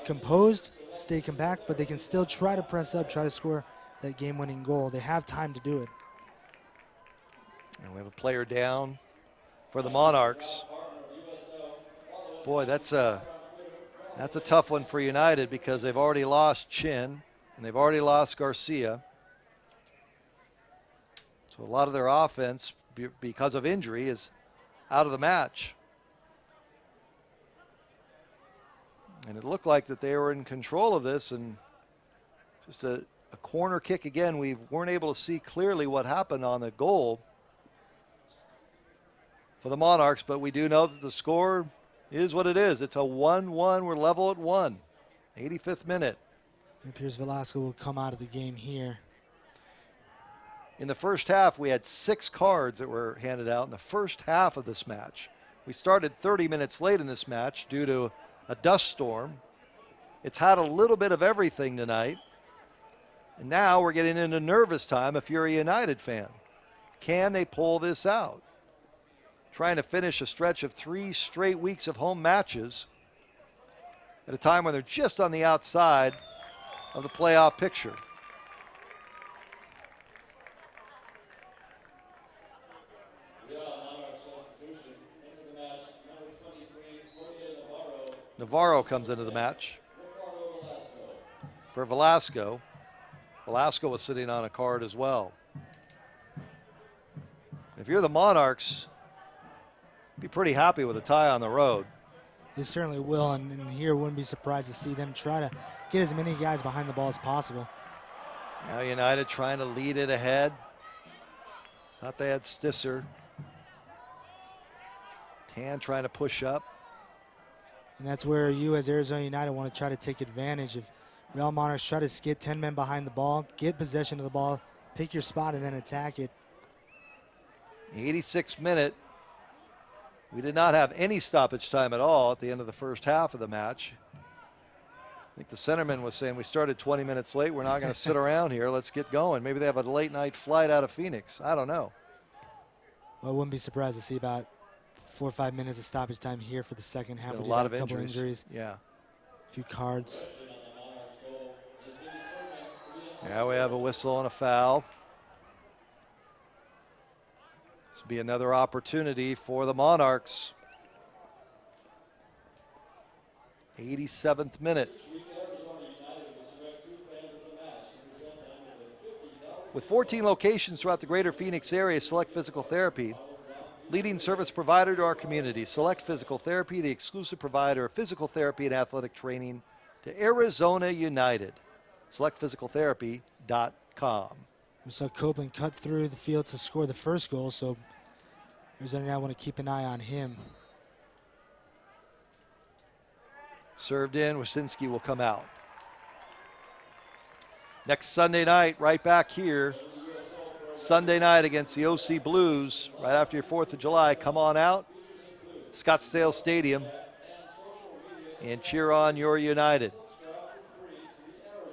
composed, stay compact, but they can still try to press up, try to score that game-winning goal. They have time to do it. And we have a player down for the Monarchs. Boy, that's a tough one for United because they've already lost Chin and they've already lost Garcia. So a lot of their offense, because of injury, is out of the match. And it looked like that they were in control of this, and just a corner kick again. We weren't able to see clearly what happened on the goal for the Monarchs, but we do know that the score is what it is. It's a 1-1. We're level at 1. 85th minute. It appears Velasco will come out of the game here. In the first half, we had 6 cards that were handed out in the first half of this match. We started 30 minutes late in this match due to a dust storm. It's had a little bit of everything tonight. And now we're getting into nervous time if you're a United fan. Can they pull this out? Trying to finish a stretch of 3 straight weeks of home matches at a time when they're just on the outside of the playoff picture. Navarro comes into the match for Velasco. Velasco was sitting on a card as well. If you're the Monarchs, be pretty happy with a tie on the road. They certainly will, and here wouldn't be surprised to see them try to get as many guys behind the ball as possible. Now United trying to lead it ahead. Thought they had Stisser. Tan trying to push up. And that's where you as Arizona United want to try to take advantage of Real Monarchs. Try to get 10 men behind the ball, get possession of the ball, pick your spot, and then attack it. 86th minute. We did not have any stoppage time at all at the end of the first half of the match. I think the centerman was saying we started 20 minutes late. We're not going to sit around here. Let's get going. Maybe they have a late night flight out of Phoenix. I don't know. Well, I wouldn't be surprised to see about 4 or 5 minutes of stoppage time here for the second half. A We did lot have of a couple injuries. injuries. Yeah. A few cards. Now we have a whistle and a foul. This will be another opportunity for the Monarchs. 87th minute. With 14 locations throughout the greater Phoenix area, Select Physical Therapy, leading service provider to our community. Select Physical Therapy, the exclusive provider of physical therapy and athletic training to Arizona United. SelectPhysicalTherapy.com. We saw Copeland cut through the field to score the first goal, so Arizona now want to keep an eye on him. Served in, Wasinski will come out. Next Sunday night, right back here. Sunday night against the OC Blues, right after your 4th of July. Come on out, Scottsdale Stadium, and cheer on your United.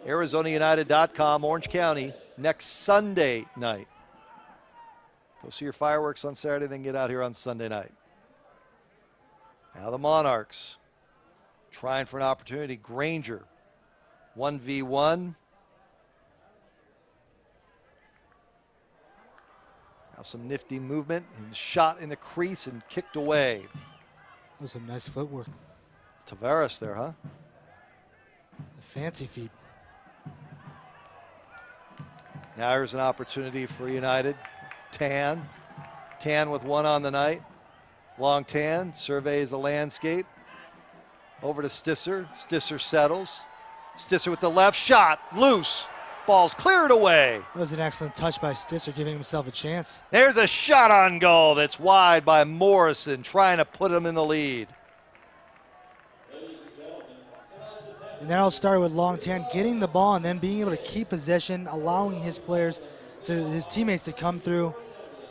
ArizonaUnited.com, Orange County, next Sunday night. Go see your fireworks on Saturday, then get out here on Sunday night. Now the Monarchs trying for an opportunity. Granger, 1v1. Now some nifty movement and shot in the crease and kicked away. That was some nice footwork. Tavares there, huh? The fancy feet. Now here's an opportunity for United. Tan with one on the night. Long Tan surveys the landscape. Over to Stisser. Stisser settles. Stisser with the left shot. Loose. Ball's cleared away. That was an excellent touch by Stisser, giving himself a chance. There's a shot on goal that's wide by Morrison, trying to put him in the lead. And that all started with Long Tan getting the ball and then being able to keep possession, allowing his teammates to come through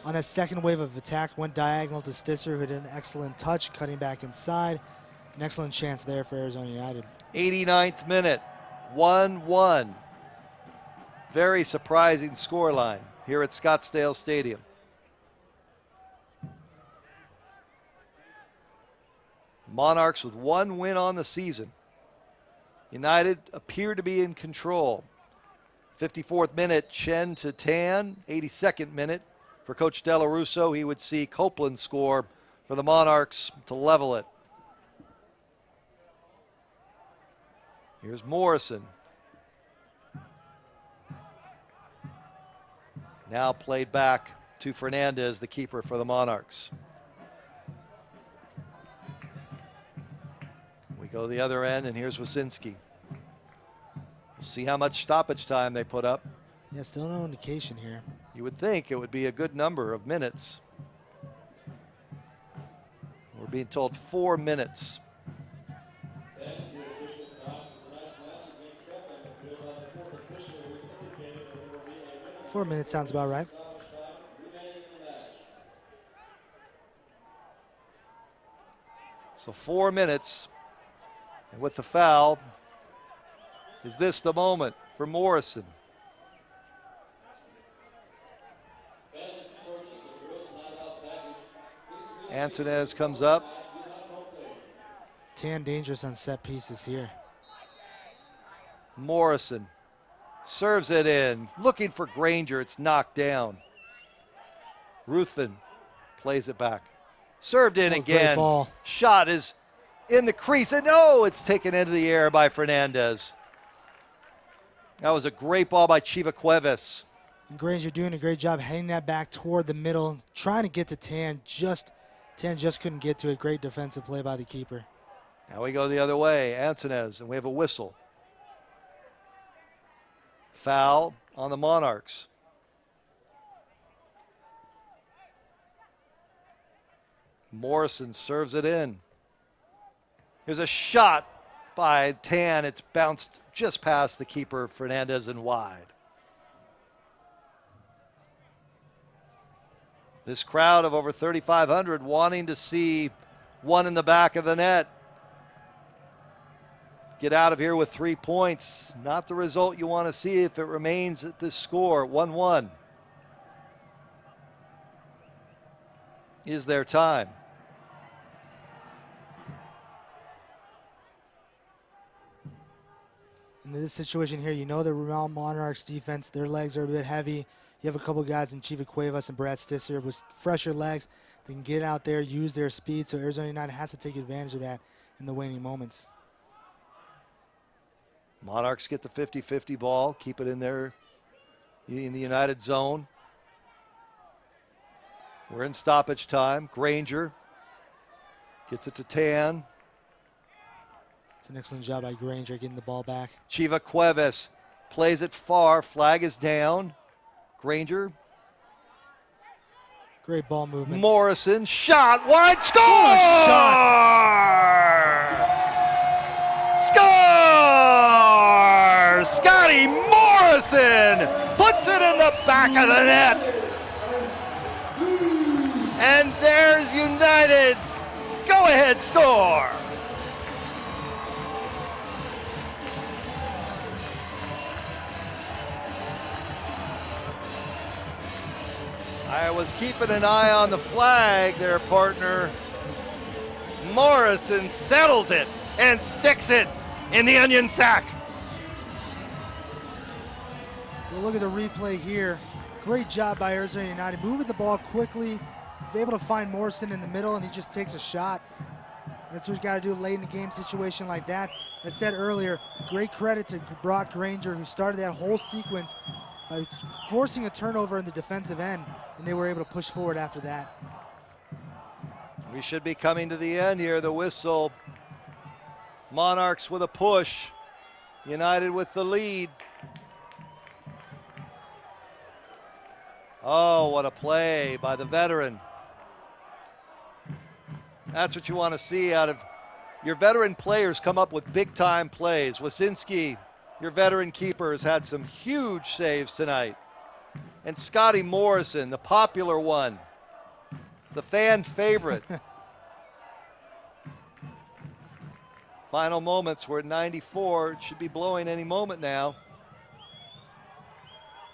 on that second wave of attack. Went diagonal to Stisser, who did an excellent touch, cutting back inside. An excellent chance there for Arizona United. 89th minute, 1-1. Very surprising scoreline here at Scottsdale Stadium. Monarchs with one win on the season. United appear to be in control. 54th minute, Chen to Tan. 82nd minute for Coach Della Russo. He would see Copeland score for the Monarchs to level it. Here's Morrison. Now played back to Fernandez, the keeper for the Monarchs. We go the other end, and here's Wasinski. We'll see how much stoppage time they put up. Yeah, still no indication here. You would think it would be a good number of minutes. We're being told 4 minutes. Four minutes sounds about right. So 4 minutes, and with the foul, is this the moment for Morrison? Antonez comes up. Tan dangerous on set pieces here. Morrison serves it in, looking for Granger. It's knocked down. Ruthven plays it back. Served in Great again. ball. Shot is in the crease, and it's taken into the air by Fernandez. That was a great ball by Chiva Cuevas. And Granger doing a great job heading that back toward the middle, trying to get to Tan. Tan just couldn't get to it. Great defensive play by the keeper. Now we go the other way, Antonez, and we have a whistle. Foul on the Monarchs. Morrison serves it in. Here's a shot by Tan. It's bounced just past the keeper, Fernandez, and wide. This crowd of over 3,500 wanting to see one in the back of the net. Get out of here with 3 points. Not the result you want to see if it remains at this score, 1-1. Is there time? In this situation here, you know the Real Monarchs defense, their legs are a bit heavy. You have a couple guys in Chiva Cuevas and Brad Stisser with fresher legs. They can get out there, use their speed, so Arizona United has to take advantage of that in the waning moments. Monarchs get the 50-50 ball, keep it in there in the United zone. We're in stoppage time. Granger gets it to Tan. It's an excellent job by Granger getting the ball back. Chiva Cuevas plays it far. Flag is down. Granger. Great ball movement. Morrison, shot, wide, score! Score! Scotty Morrison puts it in the back of the net. And there's United's go-ahead score. I was keeping an eye on the flag there, partner. Morrison settles it and sticks it in the onion sack. Well, look at the replay here. Great job by Arizona United, moving the ball quickly, able to find Morrison in the middle, and he just takes a shot. That's what you got to do late in the game situation like that. As I said earlier, great credit to Brock Granger, who started that whole sequence by forcing a turnover in the defensive end, and they were able to push forward after that. We should be coming to the end here. The whistle. Monarchs with a push. United with the lead. Oh, what a play by the veteran. That's what you want to see out of your veteran players, come up with big-time plays. Wasinski, your veteran keeper, has had some huge saves tonight. And Scotty Morrison, the popular one, the fan favorite. Final moments, we're at 94. It should be blowing any moment now.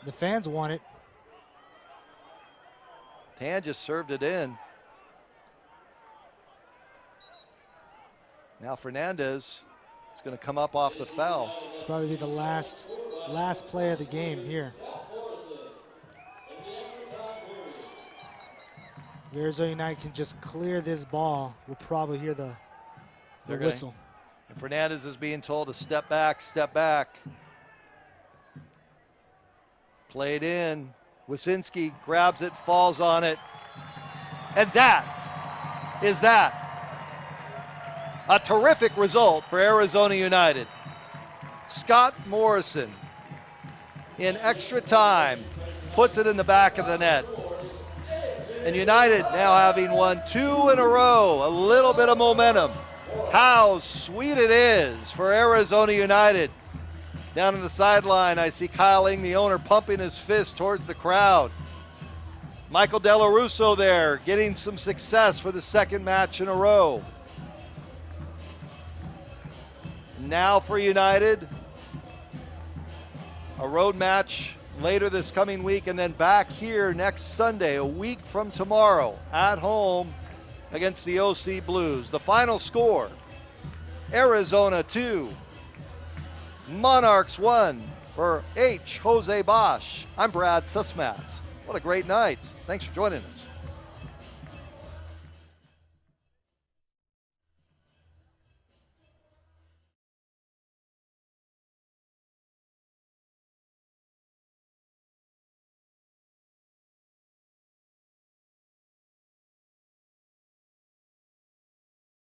The fans want it. Tan just served it in. Now Fernandez is going to come up off the foul. This will probably be the last play of the game here. If Arizona United can just clear this ball, we'll probably hear the whistle. And Fernandez is being told to step back, step back. Played in. Wasinski grabs it, falls on it. And that is that. A terrific result for Arizona United. Scott Morrison, in extra time, puts it in the back of the net. And United now having won 2 in a row, a little bit of momentum. How sweet it is for Arizona United. Down on the sideline, I see Kyle Ing, the owner, pumping his fist towards the crowd. Michael De La Russo there, getting some success for the second match in a row. Now for United, a road match later this coming week, and then back here next Sunday, a week from tomorrow, at home against the OC Blues. The final score, Arizona 2, Monarchs 1. For H. Jose Bosch, I'm Brad Sussmats. What a great night. Thanks for joining us.